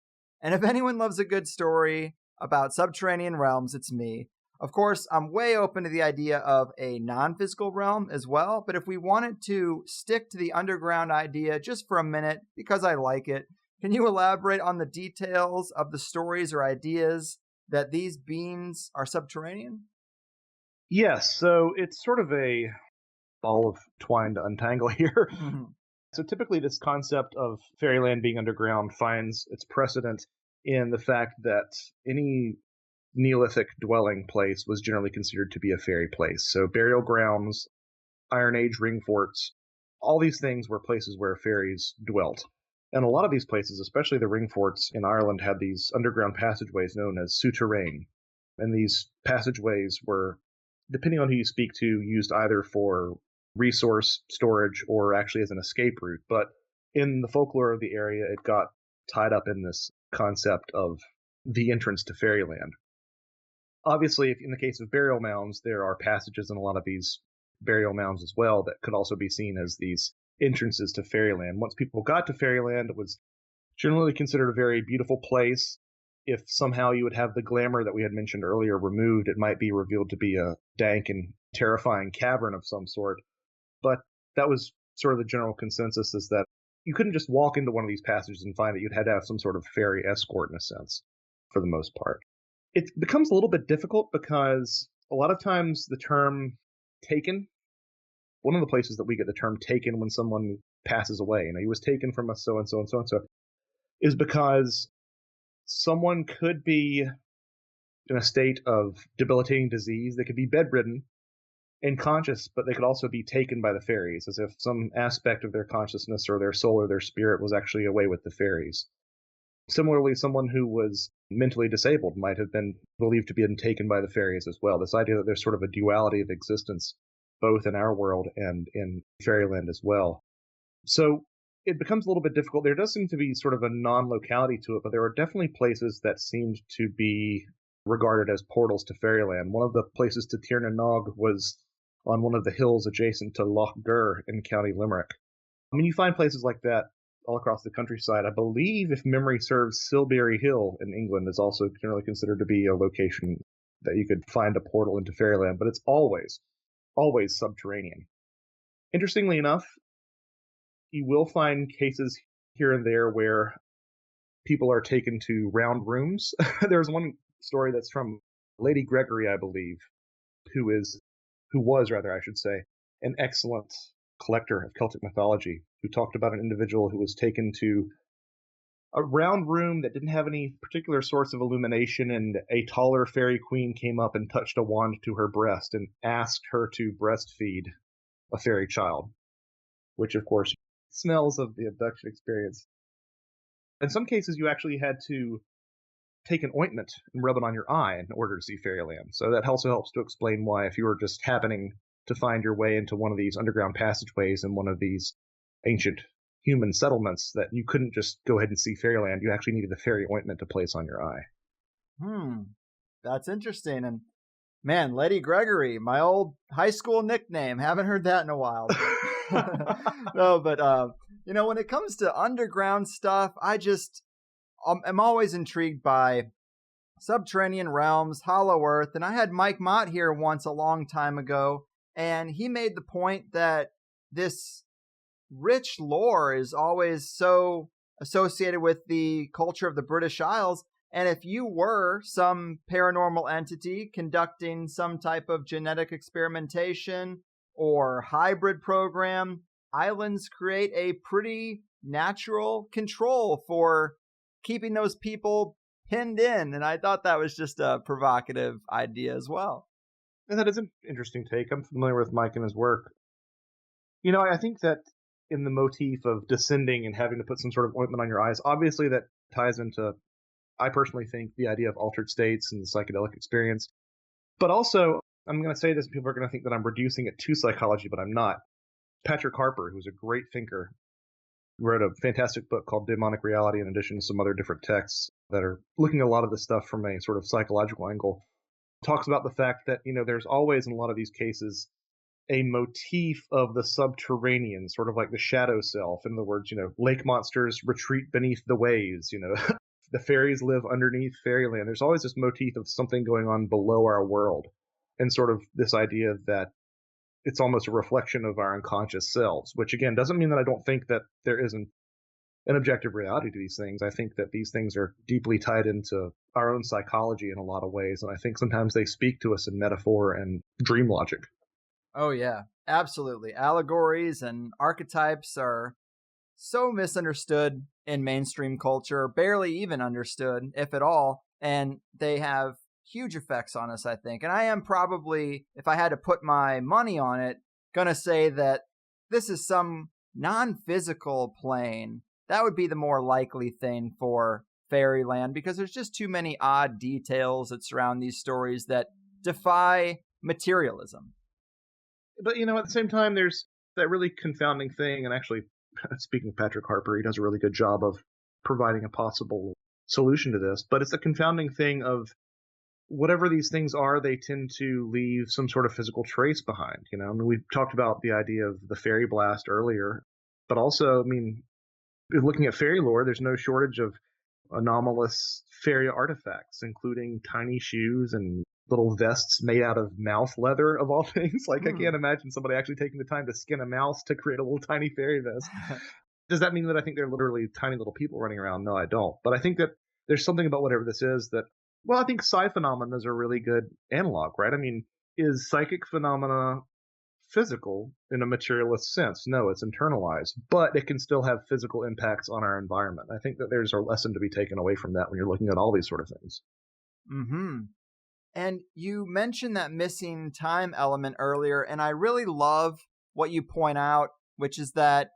And if anyone loves a good story about subterranean realms, it's me. Of course, I'm way open to the idea of a non-physical realm as well, but if we wanted to stick to the underground idea just for a minute, because I like it, can you elaborate on the details of the stories or ideas that these beings are subterranean? Yes, so it's sort of a ball of twine to untangle here. So typically this concept of Fairyland being underground finds its precedent in the fact that any Neolithic dwelling place was generally considered to be a fairy place. So burial grounds, Iron Age ring forts, all these things were places where fairies dwelt. And a lot of these places, especially the ring forts in Ireland, had these underground passageways known as souterrain. And these passageways were, depending on who you speak to, used either for resource storage or actually as an escape route. But in the folklore of the area, it got tied up in this concept of the entrance to Fairyland. Obviously, if in the case of burial mounds, there are passages in a lot of these burial mounds as well that could also be seen as these entrances to Fairyland. Once people got to Fairyland, it was generally considered a very beautiful place. If somehow you would have the glamour that we had mentioned earlier removed, it might be revealed to be a dank and terrifying cavern of some sort. But that was sort of the general consensus, is that you couldn't just walk into one of these passages and find it. You'd had to have some sort of fairy escort in a sense, for the most part. It becomes a little bit difficult because a lot of times the term taken, one of the places that we get the term taken when someone passes away, he was taken from us so-and-so and so-and-so, is because someone could be in a state of debilitating disease. They could be bedridden and conscious, but they could also be taken by the fairies, as if some aspect of their consciousness or their soul or their spirit was actually away with the fairies. Similarly, someone who was mentally disabled might have been believed to be taken by the fairies as well. This idea that there's sort of a duality of existence, both in our world and in Fairyland as well. So it becomes a little bit difficult. There does seem to be sort of a non-locality to it, but there are definitely places that seemed to be regarded as portals to Fairyland. One of the places to Tir na Nog was on one of the hills adjacent to Loch Gur in County Limerick. You find places like that all across the countryside. I believe, if memory serves, Silbury Hill in England is also generally considered to be a location that you could find a portal into Fairyland, but it's always subterranean. Interestingly enough, you will find cases here and there where people are taken to round rooms. There's one story that's from Lady Gregory, I believe, who was an excellent collector of Celtic mythology, who talked about an individual who was taken to a round room that didn't have any particular source of illumination, and a taller fairy queen came up and touched a wand to her breast and asked her to breastfeed a fairy child, which of course smells of the abduction experience. In some cases, you actually had to take an ointment and rub it on your eye in order to see Fairyland. So that also helps to explain why, if you were just happening to find your way into one of these underground passageways in one of these ancient human settlements, that you couldn't just go ahead and see Fairyland. You actually needed the fairy ointment to place on your eye. That's interesting. And man, Lady Gregory, my old high school nickname. Haven't heard that in a while. No, but when it comes to underground stuff, I'm always intrigued by subterranean realms, Hollow Earth. And I had Mike Mott here once a long time ago, and he made the point that this rich lore is always so associated with the culture of the British Isles. And if you were some paranormal entity conducting some type of genetic experimentation or hybrid program, islands create a pretty natural control for keeping those people pinned in. And I thought that was just a provocative idea as well. And that is an interesting take. I'm familiar with Mike and his work. I think that in the motif of descending and having to put some sort of ointment on your eyes, obviously that ties into, I personally think, the idea of altered states and the psychedelic experience. But also, I'm going to say this, and people are going to think that I'm reducing it to psychology, but I'm not. Patrick Harper, who's a great thinker, wrote a fantastic book called Demonic Reality, in addition to some other different texts that are looking at a lot of this stuff from a sort of psychological angle. Talks about the fact that, there's always, in a lot of these cases, a motif of the subterranean, sort of like the shadow self. In other words, lake monsters retreat beneath the waves, the fairies live underneath Fairyland. There's always this motif of something going on below our world, and sort of this idea that it's almost a reflection of our unconscious selves, which again doesn't mean that I don't think that there isn't an objective reality to these things. I think that these things are deeply tied into our own psychology in a lot of ways, and I think sometimes they speak to us in metaphor and dream logic. Oh yeah, absolutely. Allegories and archetypes are so misunderstood in mainstream culture, barely even understood, if at all, and they have huge effects on us, I think. And I am probably, if I had to put my money on it, gonna say that this is some non-physical plane. That would be the more likely thing for Fairyland, because there's just too many odd details that surround these stories that defy materialism. But, at the same time, there's that really confounding thing, and actually, speaking of Patrick Harper, he does a really good job of providing a possible solution to this, but it's the confounding thing of whatever these things are, they tend to leave some sort of physical trace behind. We talked about the idea of the fairy blast earlier, but also, looking at fairy lore, there's no shortage of anomalous fairy artifacts, including tiny shoes and little vests made out of mouse leather, of all things. I can't imagine somebody actually taking the time to skin a mouse to create a little tiny fairy vest. Does that mean that I think they're literally tiny little people running around? No, I don't. But I think that there's something about whatever this is that, I think psi phenomena is a really good analog, right? Is psychic phenomena physical in a materialist sense? No, it's internalized, but it can still have physical impacts on our environment. I think that there's a lesson to be taken away from that when you're looking at all these sort of things. Mm-hmm. And you mentioned that missing time element earlier, and I really love what you point out, which is that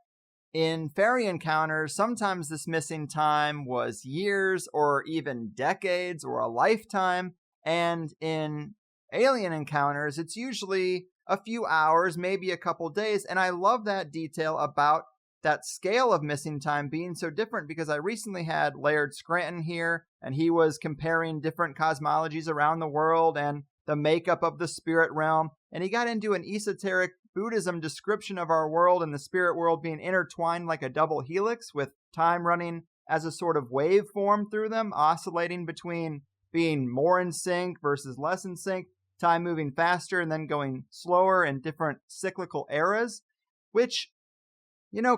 in fairy encounters, sometimes this missing time was years or even decades or a lifetime. And in alien encounters, it's usually a few hours, maybe a couple days. And I love that detail about that scale of missing time being so different, because I recently had Laird Scranton here, and he was comparing different cosmologies around the world and the makeup of the spirit realm. And he got into an esoteric Buddhism description of our world and the spirit world being intertwined like a double helix, with time running as a sort of waveform through them, oscillating between being more in sync versus less in sync, time moving faster and then going slower in different cyclical eras, which,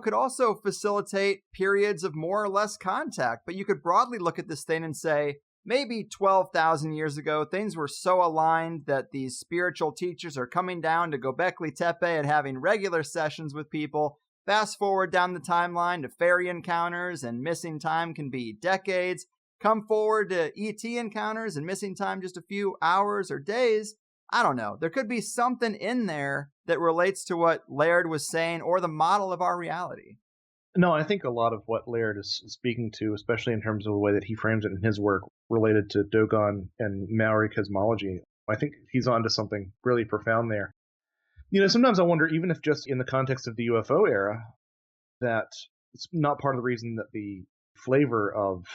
could also facilitate periods of more or less contact. But you could broadly look at this thing and say, maybe 12,000 years ago, things were so aligned that these spiritual teachers are coming down to Göbekli Tepe and having regular sessions with people. Fast forward down the timeline to fairy encounters, and missing time can be decades. Come forward to ET encounters, and missing time just a few hours or days. I don't know. There could be something in there that relates to what Laird was saying, or the model of our reality. No, I think a lot of what Laird is speaking to, especially in terms of the way that he frames it in his work related to Dogon and Maori cosmology, I think he's onto something really profound there. Sometimes I wonder, even if just in the context of the UFO era, that it's not part of the reason that the flavor of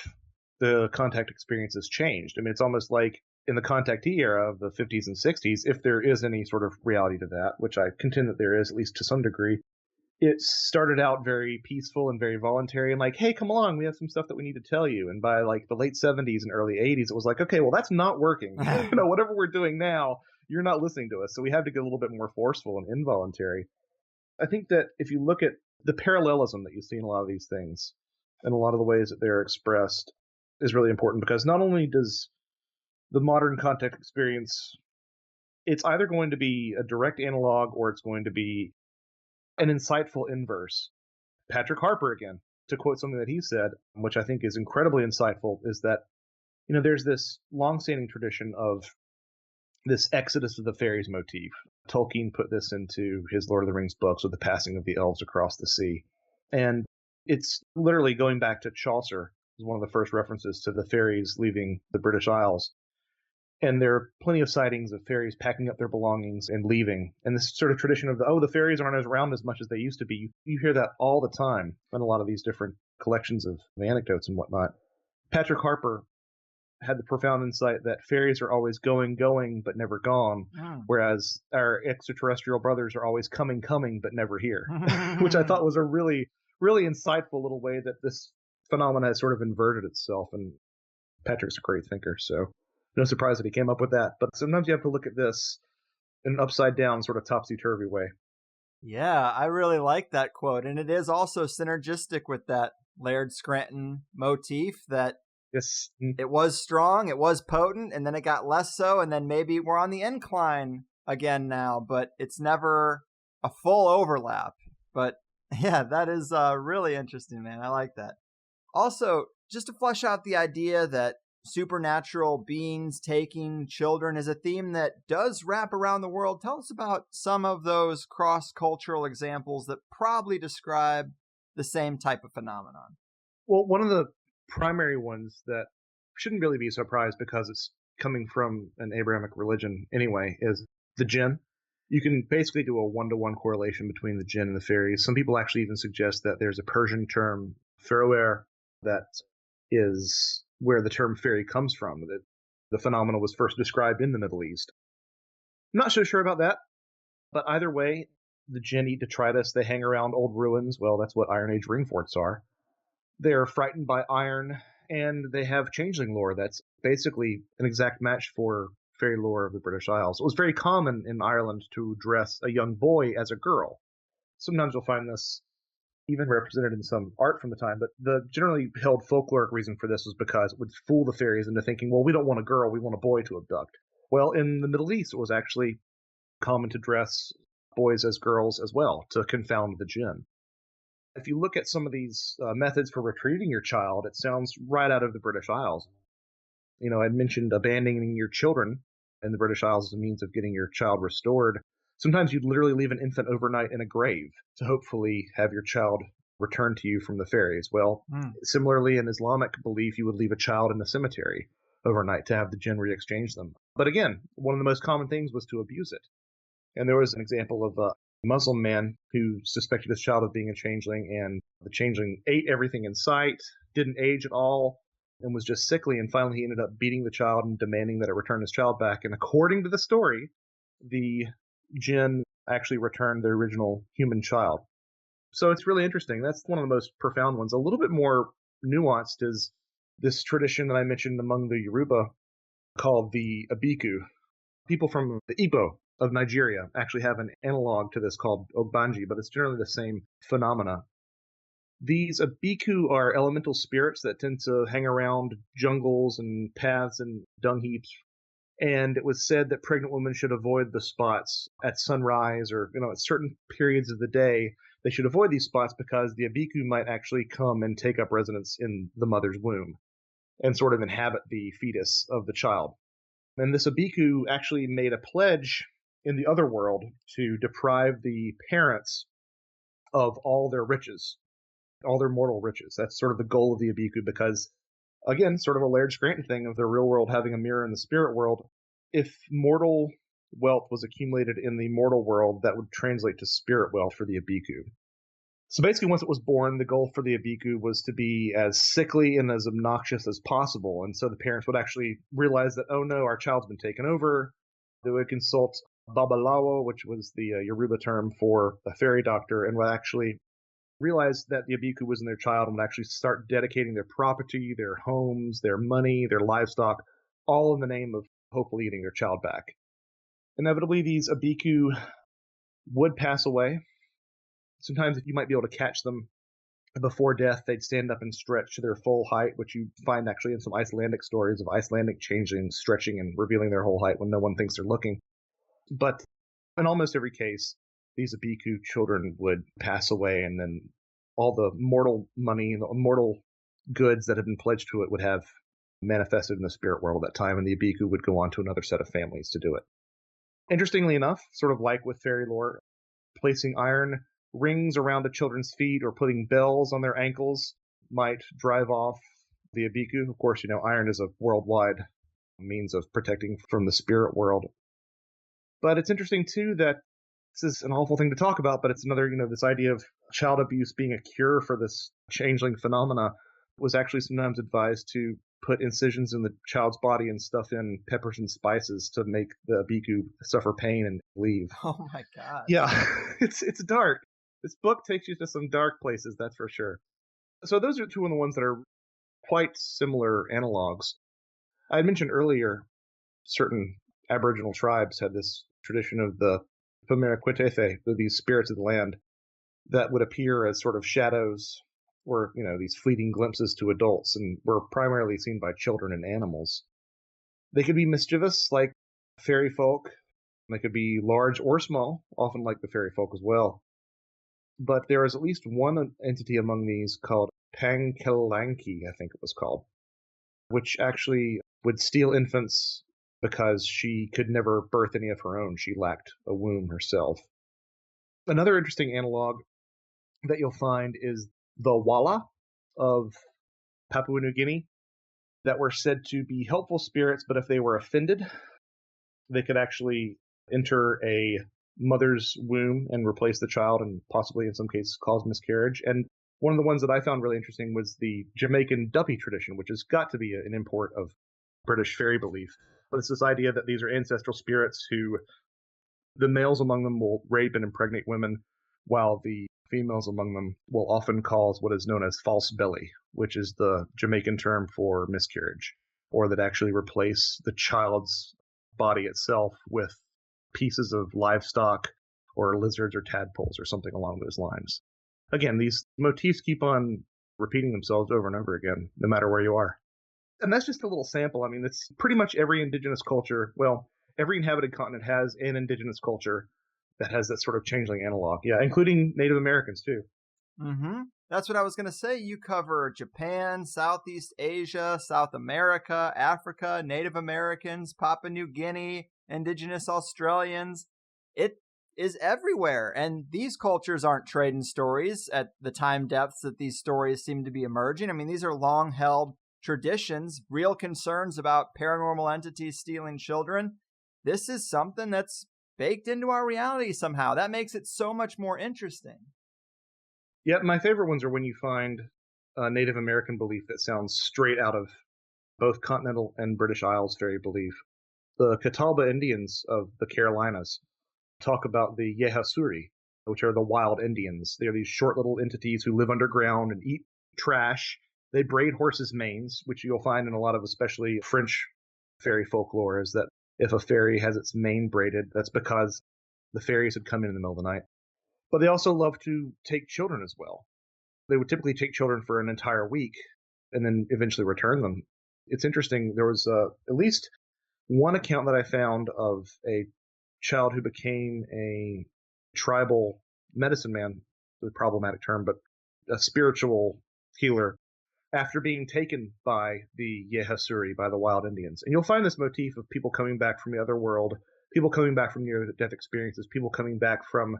the contact experience has changed. It's almost like in the contactee era of the 50s and 60s, if there is any sort of reality to that, which I contend that there is, at least to some degree, it started out very peaceful and very voluntary and like, hey, come along, we have some stuff that we need to tell you. And by like the late 70s and early 80s, it was like, okay, well, that's not working. Whatever we're doing now, you're not listening to us. So we have to get a little bit more forceful and involuntary. I think that if you look at the parallelism that you see in a lot of these things and a lot of the ways that they're expressed is really important, because not only does the modern contact experience, it's either going to be a direct analog or it's going to be an insightful inverse. Patrick Harper, again, to quote something that he said, which I think is incredibly insightful, is that, there's this long-standing tradition of this exodus of the fairies motif. Tolkien put this into his Lord of the Rings books with the passing of the elves across the sea. And it's literally going back to Chaucer, is one of the first references to the fairies leaving the British Isles. And there are plenty of sightings of fairies packing up their belongings and leaving. And this sort of tradition of the fairies aren't around as much as they used to be. You hear that all the time in a lot of these different collections of anecdotes and whatnot. Patrick Harper had the profound insight that fairies are always going, but never gone, whereas our extraterrestrial brothers are always coming, but never here, which I thought was a really, really insightful little way that this phenomena has sort of inverted itself. And Patrick's a great thinker, so no surprise that he came up with that. But sometimes you have to look at this in an upside down, sort of topsy-turvy way. Yeah, I really like that quote. And it is also synergistic with that Laird Scranton motif that yes, it was strong, it was potent, and then it got less so, and then maybe we're on the incline again now, but it's never a full overlap. But yeah, that is really interesting, man. I like that. Also, just to flesh out the idea that supernatural beings taking children is a theme that does wrap around the world. Tell us about some of those cross-cultural examples that probably describe the same type of phenomenon. Well, one of the primary ones that shouldn't really be a surprise because it's coming from an Abrahamic religion anyway is the jinn. You can basically do a one-to-one correlation between the jinn and the fairies. Some people actually even suggest that there's a Persian term, feroer, that is where the term fairy comes from, that the phenomenon was first described in the Middle East. I'm not so sure about that, but either way, the jinn eat detritus. They hang around old ruins. Well, that's what Iron Age ring forts are. They're frightened by iron, and they have changeling lore that's basically an exact match for fairy lore of the British Isles. It was very common in Ireland to dress a young boy as a girl. Sometimes you'll find this even represented in some art from the time, but the generally held folkloric reason for this was because it would fool the fairies into thinking, well, we don't want a girl, we want a boy to abduct. Well, in the Middle East, it was actually common to dress boys as girls as well to confound the jinn. If you look at some of these methods for retrieving your child, it sounds right out of the British Isles. You know, I mentioned abandoning your children in the British Isles as a means of getting your child restored. Sometimes you'd literally leave an infant overnight in a grave to hopefully have your child returned to you from the fairies. Well, similarly, in Islamic belief, you would leave a child in the cemetery overnight to have the jinn re-exchange them. But again, one of the most common things was to abuse it. And there was an example of a Muslim man who suspected his child of being a changeling, and the changeling ate everything in sight, didn't age at all, and was just sickly, and finally he ended up beating the child and demanding that it return his child back. And according to the story, the jinn actually returned the original human child. So it's really interesting. That's one of the most profound ones. A little bit more nuanced is this tradition that I mentioned among the Yoruba called the Abiku. People from the Igbo of Nigeria actually have an analog to this called Ogbanji, but it's generally the same phenomena. These Abiku are elemental spirits that tend to hang around jungles and paths and dung heaps. And it was said that pregnant women should avoid the spots at sunrise or, at certain periods of the day. They should avoid these spots because the Abiku might actually come and take up residence in the mother's womb and sort of inhabit the fetus of the child. And this Abiku actually made a pledge in the other world to deprive the parents of all their riches, all their mortal riches. That's sort of the goal of the Abiku because, again, sort of a Laird Scranton thing of the real world having a mirror in the spirit world. If mortal wealth was accumulated in the mortal world, that would translate to spirit wealth for the Abiku. So basically, once it was born, the goal for the Abiku was to be as sickly and as obnoxious as possible. And so the parents would actually realize that, oh no, our child's been taken over. They would consult Babalawo, which was the Yoruba term for a fairy doctor, and would actually realize that the Abiku was in their child and would actually start dedicating their property, their homes, their money, their livestock, all in the name of hopefully getting their child back. Inevitably, these Abiku would pass away. Sometimes you might be able to catch them before death. They'd stand up and stretch to their full height, which you find actually in some Icelandic stories of Icelandic changelings stretching and revealing their whole height when no one thinks they're looking. But in almost every case, these Abiku children would pass away, and then all the mortal money, the mortal goods that had been pledged to it would have manifested in the spirit world at that time, and the Abiku would go on to another set of families to do it. Interestingly enough, sort of like with fairy lore, placing iron rings around the children's feet or putting bells on their ankles might drive off the Abiku. Of course, iron is a worldwide means of protecting from the spirit world. But it's interesting, too, that this is an awful thing to talk about, but it's another, this idea of child abuse being a cure for this changeling phenomena was actually sometimes advised to put incisions in the child's body and stuff in peppers and spices to make the Abiku suffer pain and leave. Oh my God. Yeah, it's dark. This book takes you to some dark places, that's for sure. So those are two of the ones that are quite similar analogs. I had mentioned earlier certain Aboriginal tribes had this tradition of the Pumeraquetefe, these spirits of the land, that would appear as sort of shadows or, these fleeting glimpses to adults, and were primarily seen by children and animals. They could be mischievous, like fairy folk. They could be large or small, often like the fairy folk as well. But there is at least one entity among these called Pankelanki, I think it was called, which actually would steal infants because she could never birth any of her own. She lacked a womb herself. Another interesting analog that you'll find is the Wala of Papua New Guinea that were said to be helpful spirits, but if they were offended, they could actually enter a mother's womb and replace the child and possibly in some cases cause miscarriage. And one of the ones that I found really interesting was the Jamaican Duppy tradition, which has got to be an import of British fairy belief. But it's this idea that these are ancestral spirits who the males among them will rape and impregnate women, while the females among them will often cause what is known as false belly, which is the Jamaican term for miscarriage, or that actually replace the child's body itself with pieces of livestock or lizards or tadpoles or something along those lines. Again, these motifs keep on repeating themselves over and over again, no matter where you are. And that's just a little sample. I mean, it's pretty much every indigenous culture, well, every inhabited continent has an indigenous culture that has that sort of changeling analog. Yeah, including Native Americans, too. Mm-hmm. That's what I was going to say. You cover Japan, Southeast Asia, South America, Africa, Native Americans, Papua New Guinea, indigenous Australians. It is everywhere. And these cultures aren't trading stories at the time depths that these stories seem to be emerging. I mean, these are long-held traditions, real concerns about paranormal entities stealing children. This is something that's baked into our reality somehow. That makes it so much more interesting. Yeah, my favorite ones are when you find a Native American belief that sounds straight out of both continental and British Isles fairy belief. The Catawba Indians of the Carolinas talk about the Yehasuri, which are the wild Indians. They're these short little entities who live underground and eat trash. They braid horses' manes, which you'll find in a lot of especially French fairy folklore, is that if a fairy has its mane braided, that's because the fairies had come in the middle of the night. But they also love to take children as well. They would typically take children for an entire week and then eventually return them. It's interesting. There was at least one account that I found of a child who became a tribal medicine man, the problematic term, but a spiritual healer after being taken by the Yehasuri, by the wild Indians. And you'll find this motif of people coming back from the other world, people coming back from near-death experiences, people coming back from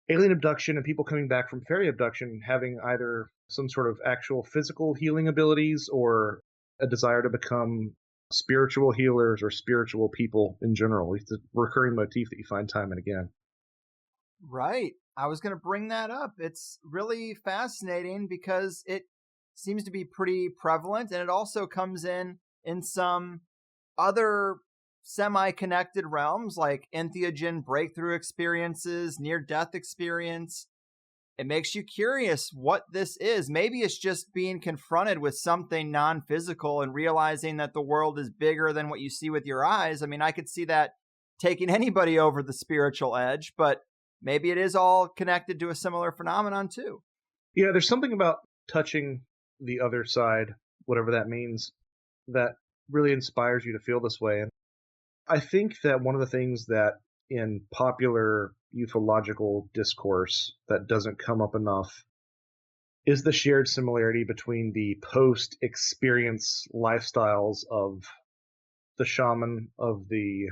alien abduction, and people coming back from fairy abduction having either some sort of actual physical healing abilities or a desire to become spiritual healers or spiritual people in general. It's a recurring motif that you find time and again. Right. I was going to bring that up. It's really fascinating because it seems to be pretty prevalent, and it also comes in some other semi-connected realms like entheogen breakthrough experiences, near-death experience. It makes you curious what this is. Maybe it's just being confronted with something non-physical and realizing that the world is bigger than what you see with your eyes. I mean, I could see that taking anybody over the spiritual edge, but maybe it is all connected to a similar phenomenon too. Yeah, there's something about touching the other side, whatever that means, that really inspires you to feel this way. And I think that one of the things that in popular ufological discourse that doesn't come up enough is the shared similarity between the post-experience lifestyles of the shaman, of the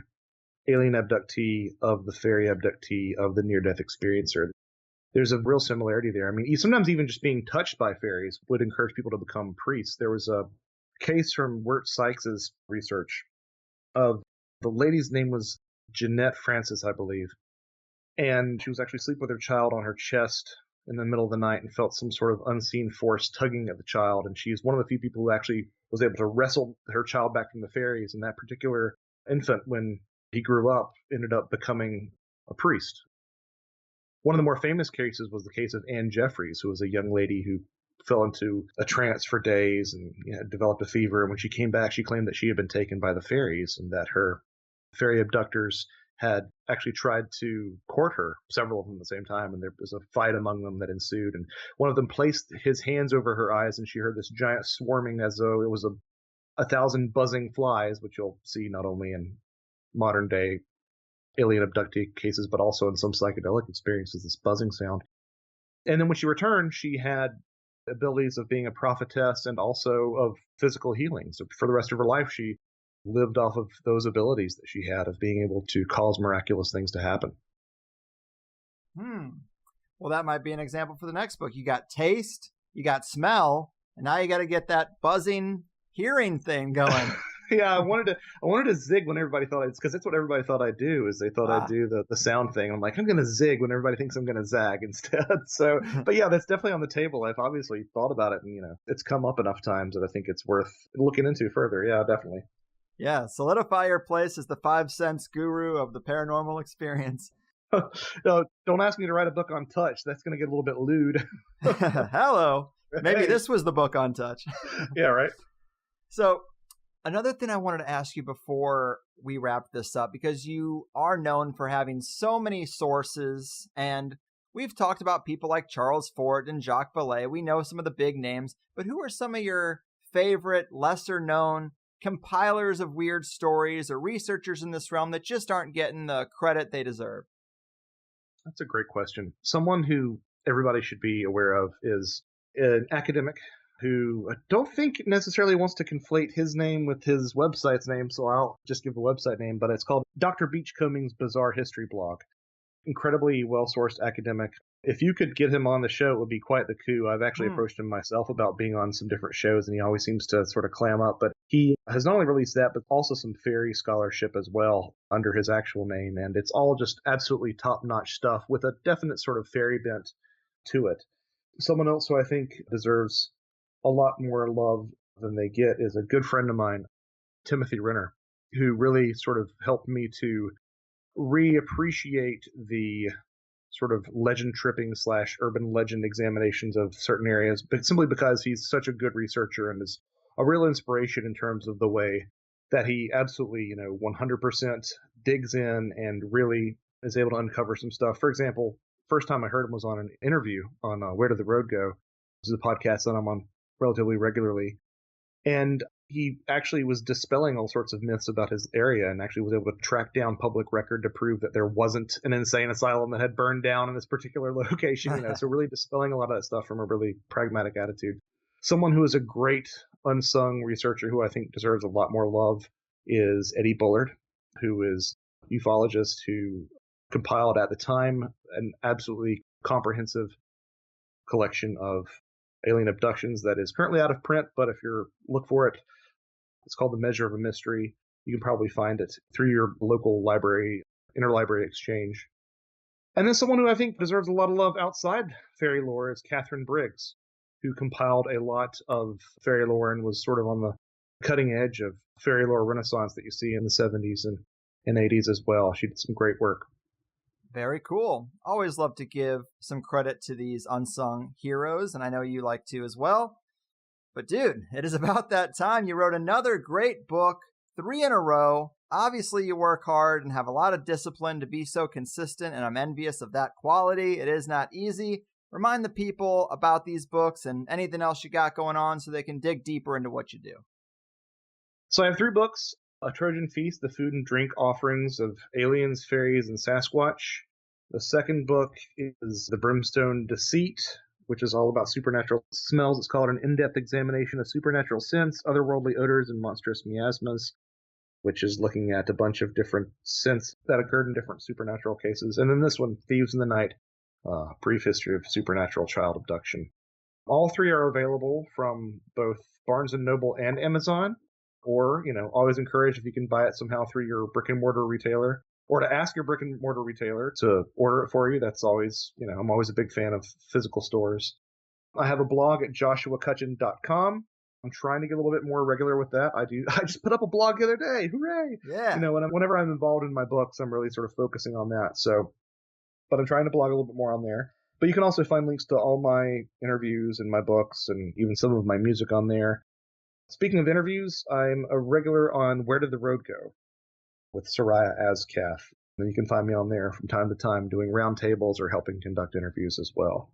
alien abductee, of the fairy abductee, of the near-death experiencer. There's a real similarity there. I mean, sometimes even just being touched by fairies would encourage people to become priests. There was a case from Wirt Sykes's research of the lady's name was Jeanette Francis, I believe. And she was actually asleep with her child on her chest in the middle of the night and felt some sort of unseen force tugging at the child. And she's one of the few people who actually was able to wrestle her child back from the fairies. And that particular infant, when he grew up, ended up becoming a priest. One of the more famous cases was the case of Anne Jeffries, who was a young lady who fell into a trance for days and developed a fever. And when she came back, she claimed that she had been taken by the fairies and that her fairy abductors had actually tried to court her, several of them at the same time, and there was a fight among them that ensued. And one of them placed his hands over her eyes, and she heard this giant swarming as though it was a 1,000 buzzing flies, which you'll see not only in modern-day alien abductee cases, but also in some psychedelic experiences, this buzzing sound. And then when she returned, she had abilities of being a prophetess and also of physical healing. So for the rest of her life, she lived off of those abilities that she had of being able to cause miraculous things to happen. Well, that might be an example for the next book. You got taste, you got smell, And now you got to get that buzzing hearing thing going. Yeah, I wanted to zig when everybody thought it's because that's what everybody thought I'd do is they thought I'd do the sound thing. I'm like, I'm gonna zig when everybody thinks I'm gonna zag instead. So, but yeah, that's definitely on the table. I've obviously thought about it, and it's come up enough times that I think it's worth looking into further. Yeah, definitely. Yeah, solidify your place as the 5 cents guru of the paranormal experience. No, don't ask me to write a book on touch. That's gonna get a little bit lewd. Hello. Maybe this was the book on touch. Yeah, right. So, another thing I wanted to ask you before we wrap this up, because you are known for having so many sources, and we've talked about people like Charles Fort and Jacques Vallée. We know some of the big names, but who are some of your favorite, lesser known compilers of weird stories or researchers in this realm that just aren't getting the credit they deserve? That's a great question. Someone who everybody should be aware of is an academic who I don't think necessarily wants to conflate his name with his website's name, so I'll just give the website name, but it's called Dr. Beachcombing's Bizarre History Blog. Incredibly well-sourced academic. If you could get him on the show, it would be quite the coup. I've actually approached him myself about being on some different shows, and he always seems to sort of clam up. But he has not only released that, but also some fairy scholarship as well under his actual name, and it's all just absolutely top-notch stuff with a definite sort of fairy bent to it. Someone else who I think deserves a lot more love than they get is a good friend of mine, Timothy Renner, who really sort of helped me to reappreciate the sort of legend tripping / urban legend examinations of certain areas, but simply because he's such a good researcher and is a real inspiration in terms of the way that he absolutely, 100% digs in and really is able to uncover some stuff. For example, first time I heard him was on an interview on Where Did the Road Go? This is a podcast that I'm on relatively regularly. And he actually was dispelling all sorts of myths about his area and actually was able to track down public record to prove that there wasn't an insane asylum that had burned down in this particular location. So really dispelling a lot of that stuff from a really pragmatic attitude. Someone who is a great unsung researcher who I think deserves a lot more love is Eddie Bullard, who is a ufologist who compiled at the time an absolutely comprehensive collection of alien abductions that is currently out of print, but if you look for it, it's called The Measure of a Mystery. You can probably find it through your local library, interlibrary exchange. And then someone who I think deserves a lot of love outside fairy lore is Catherine Briggs, who compiled a lot of fairy lore and was sort of on the cutting edge of fairy lore renaissance that you see in the 70s and 80s as well. She did some great work. Very cool. Always love to give some credit to these unsung heroes, and I know you like to as well. But dude, it is about that time. You wrote another great book, 3 in a row. Obviously, you work hard and have a lot of discipline to be so consistent, and I'm envious of that quality. It is not easy. Remind the people about these books and anything else you got going on so they can dig deeper into what you do. So I have 3 books. A Trojan Feast, the food and drink offerings of aliens, fairies, and Sasquatch. The second book is The Brimstone Deceit, which is all about supernatural smells. It's called An In-Depth Examination of Supernatural Scents, Otherworldly Odors, and Monstrous Miasmas, which is looking at a bunch of different scents that occurred in different supernatural cases. And then this one, Thieves in the Night, Brief History of Supernatural Child Abduction. All 3 are available from both Barnes & Noble and Amazon. Or, always encourage if you can buy it somehow through your brick and mortar retailer, or to ask your brick and mortar retailer to order it for you. That's always, I'm always a big fan of physical stores. I have a blog at joshuacutchin.com. I'm trying to get a little bit more regular with that. I just put up a blog the other day. Hooray! Yeah. Whenever I'm involved in my books, I'm really sort of focusing on that. So, but I'm trying to blog a little bit more on there. But you can also find links to all my interviews and my books and even some of my music on there. Speaking of interviews, I'm a regular on Where Did the Road Go with Soraya Azkath. And you can find me on there from time to time doing roundtables or helping conduct interviews as well.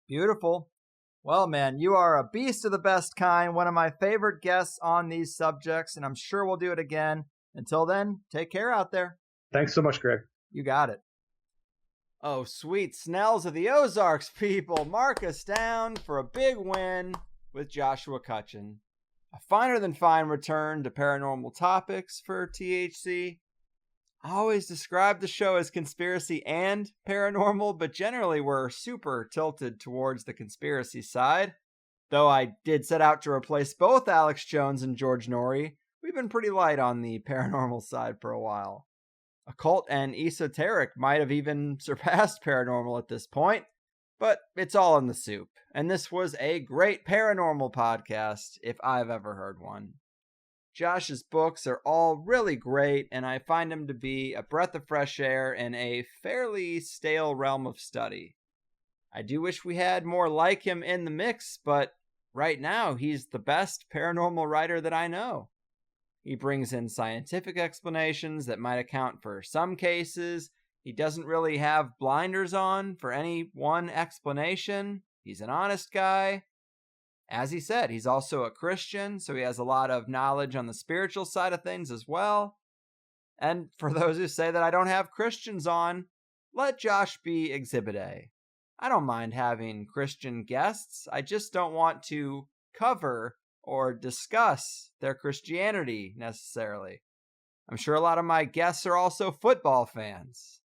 Beautiful. Well, man, you are a beast of the best kind, one of my favorite guests on these subjects, and I'm sure we'll do it again. Until then, take care out there. Thanks so much, Greg. You got it. Oh, sweet Snells of the Ozarks, people. Mark us down for a big win with Joshua Cutchin. A finer than fine return to paranormal topics for THC. I always describe the show as conspiracy and paranormal, but generally we're super tilted towards the conspiracy side. Though I did set out to replace both Alex Jones and George Norrie, we've been pretty light on the paranormal side for a while. Occult and esoteric might have even surpassed paranormal at this point, but it's all in the soup. And this was a great paranormal podcast, if I've ever heard one. Josh's books are all really great, and I find him to be a breath of fresh air in a fairly stale realm of study. I do wish we had more like him in the mix, but right now he's the best paranormal writer that I know. He brings in scientific explanations that might account for some cases. He doesn't really have blinders on for any one explanation. He's an honest guy. As he said, he's also a Christian, so he has a lot of knowledge on the spiritual side of things as well. And for those who say that I don't have Christians on, let Josh be Exhibit A. I don't mind having Christian guests. I just don't want to cover or discuss their Christianity necessarily. I'm sure a lot of my guests are also football fans.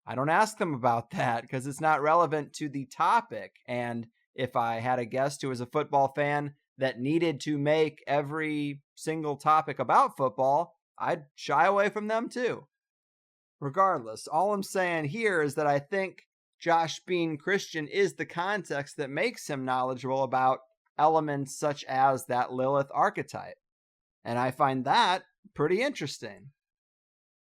I don't ask them about that because it's not relevant to the topic. And if I had a guest who was a football fan that needed to make every single topic about football, I'd shy away from them too. Regardless, all I'm saying here is that I think Josh being Christian is the context that makes him knowledgeable about elements such as that Lilith archetype. And I find that pretty interesting.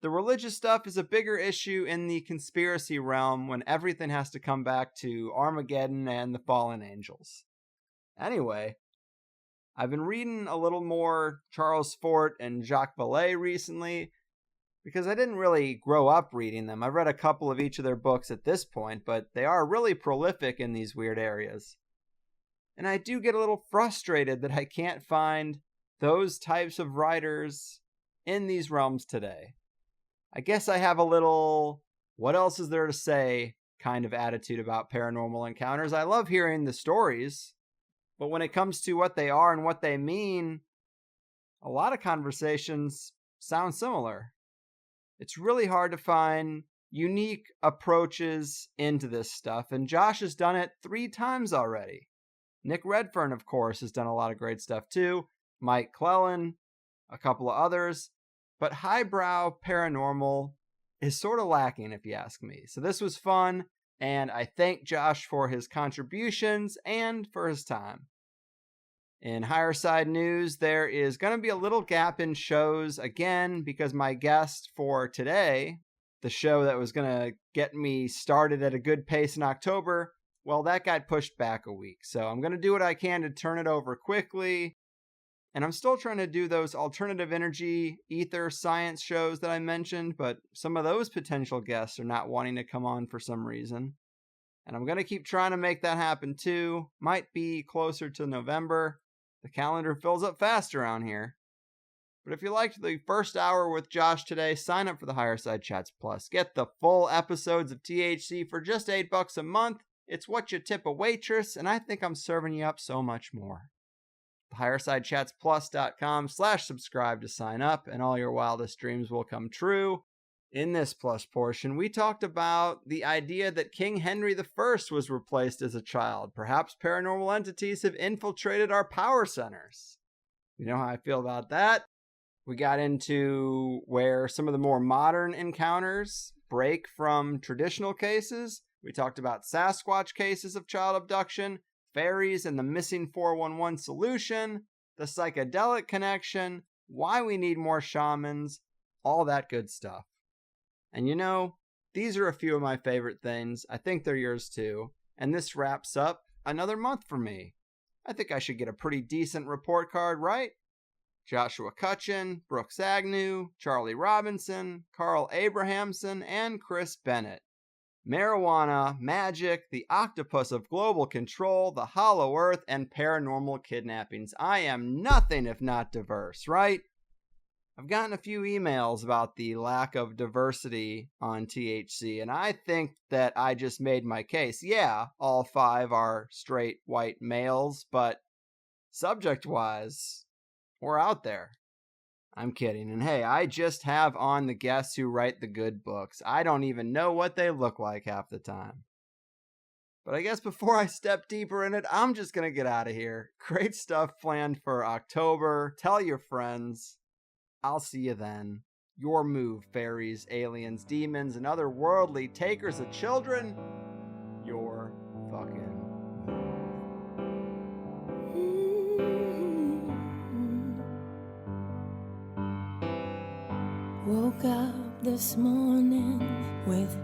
The religious stuff is a bigger issue in the conspiracy realm when everything has to come back to Armageddon and the fallen angels. Anyway, I've been reading a little more Charles Fort and Jacques Vallée recently because I didn't really grow up reading them. I've read a couple of each of their books at this point, but they are really prolific in these weird areas. And I do get a little frustrated that I can't find those types of writers in these realms today. I guess I have a little, what else is there to say kind of attitude about paranormal encounters. I love hearing the stories, but when it comes to what they are and what they mean, a lot of conversations sound similar. It's really hard to find unique approaches into this stuff, and Josh has done it 3 times already. Nick Redfern, of course, has done a lot of great stuff too. Mike Clellan, a couple of others. But highbrow paranormal is sort of lacking, if you ask me. So this was fun, and I thank Josh for his contributions and for his time. In higher side news, there is going to be a little gap in shows again because my guest for today, the show that was going to get me started at a good pace in October, well, that got pushed back a week. So I'm going to do what I can to turn it over quickly. And I'm still trying to do those alternative energy, ether, science shows that I mentioned, but some of those potential guests are not wanting to come on for some reason. And I'm going to keep trying to make that happen too. Might be closer to November. The calendar fills up fast around here. But if you liked the first hour with Josh today, sign up for the Higher Side Chats Plus. Get the full episodes of THC for just $8 a month. It's what you tip a waitress, and I think I'm serving you up so much more. HigherSideChatsPlus.com/subscribe to sign up, and all your wildest dreams will come true. In this plus portion, we talked about the idea that King Henry I was replaced as a child. Perhaps paranormal entities have infiltrated our power centers. You know how I feel about that. We got into where some of the more modern encounters break from traditional cases. We talked about Sasquatch cases of child abduction, fairies and the missing 411 solution, the psychedelic connection, why we need more shamans, all that good stuff. And you know, these are a few of my favorite things. I think they're yours too. And this wraps up another month for me. I think I should get a pretty decent report card, right? Joshua Cutchin, Brooks Agnew, Charlie Robinson, Carl Abrahamson, and Chris Bennett. Marijuana, magic, the octopus of global control, the hollow earth, and paranormal kidnappings. I am nothing if not diverse, right? I've gotten a few emails about the lack of diversity on THC, and I think that I just made my case. Yeah, all 5 are straight white males, but subject-wise, we're out there. I'm kidding. And hey, I just have on the guests who write the good books. I don't even know what they look like half the time. But I guess before I step deeper in it, I'm just gonna get out of here. Great stuff planned for October. Tell your friends. I'll see you then. Your move, fairies, aliens, demons, and otherworldly takers of children. Your fucking Woke up this morning with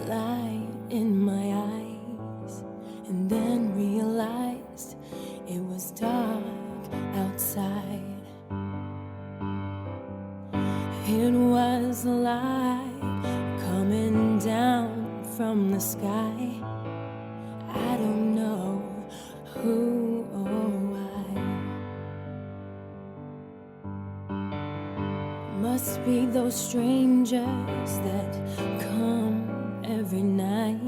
light in my eyes, and then realized it was dark outside. It was a light coming down from the sky. I don't know who or why. Must be those strangers that come every night,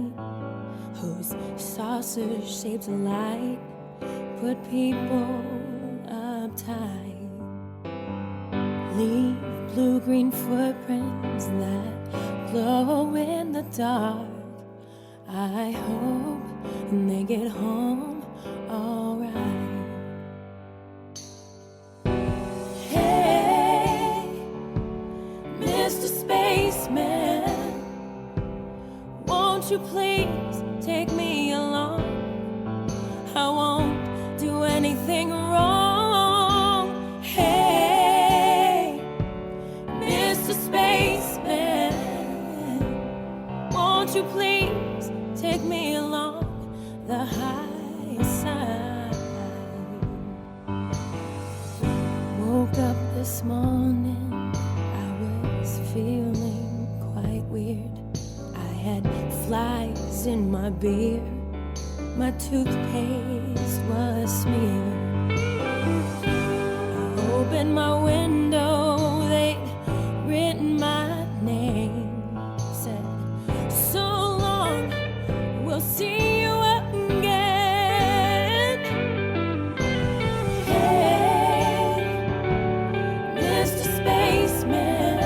whose saucer-shaped light put people uptight. Leave blue-green footprints that glow in the dark. I hope they get home alright. Mr. Spaceman, won't you please take me along? I won't do anything wrong. Hey, Mr. Spaceman, won't you please take me along the high side? Woke up this morning, feeling quite weird. I had flies in my beer, my toothpaste was smeared. I opened my window, they'd written my name, said, so long, we'll see you again. Hey, Mr. Spaceman,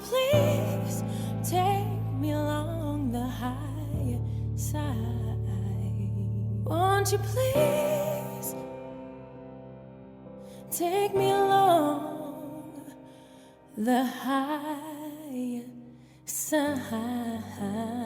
please take me along the high side. Won't you please take me along the high side?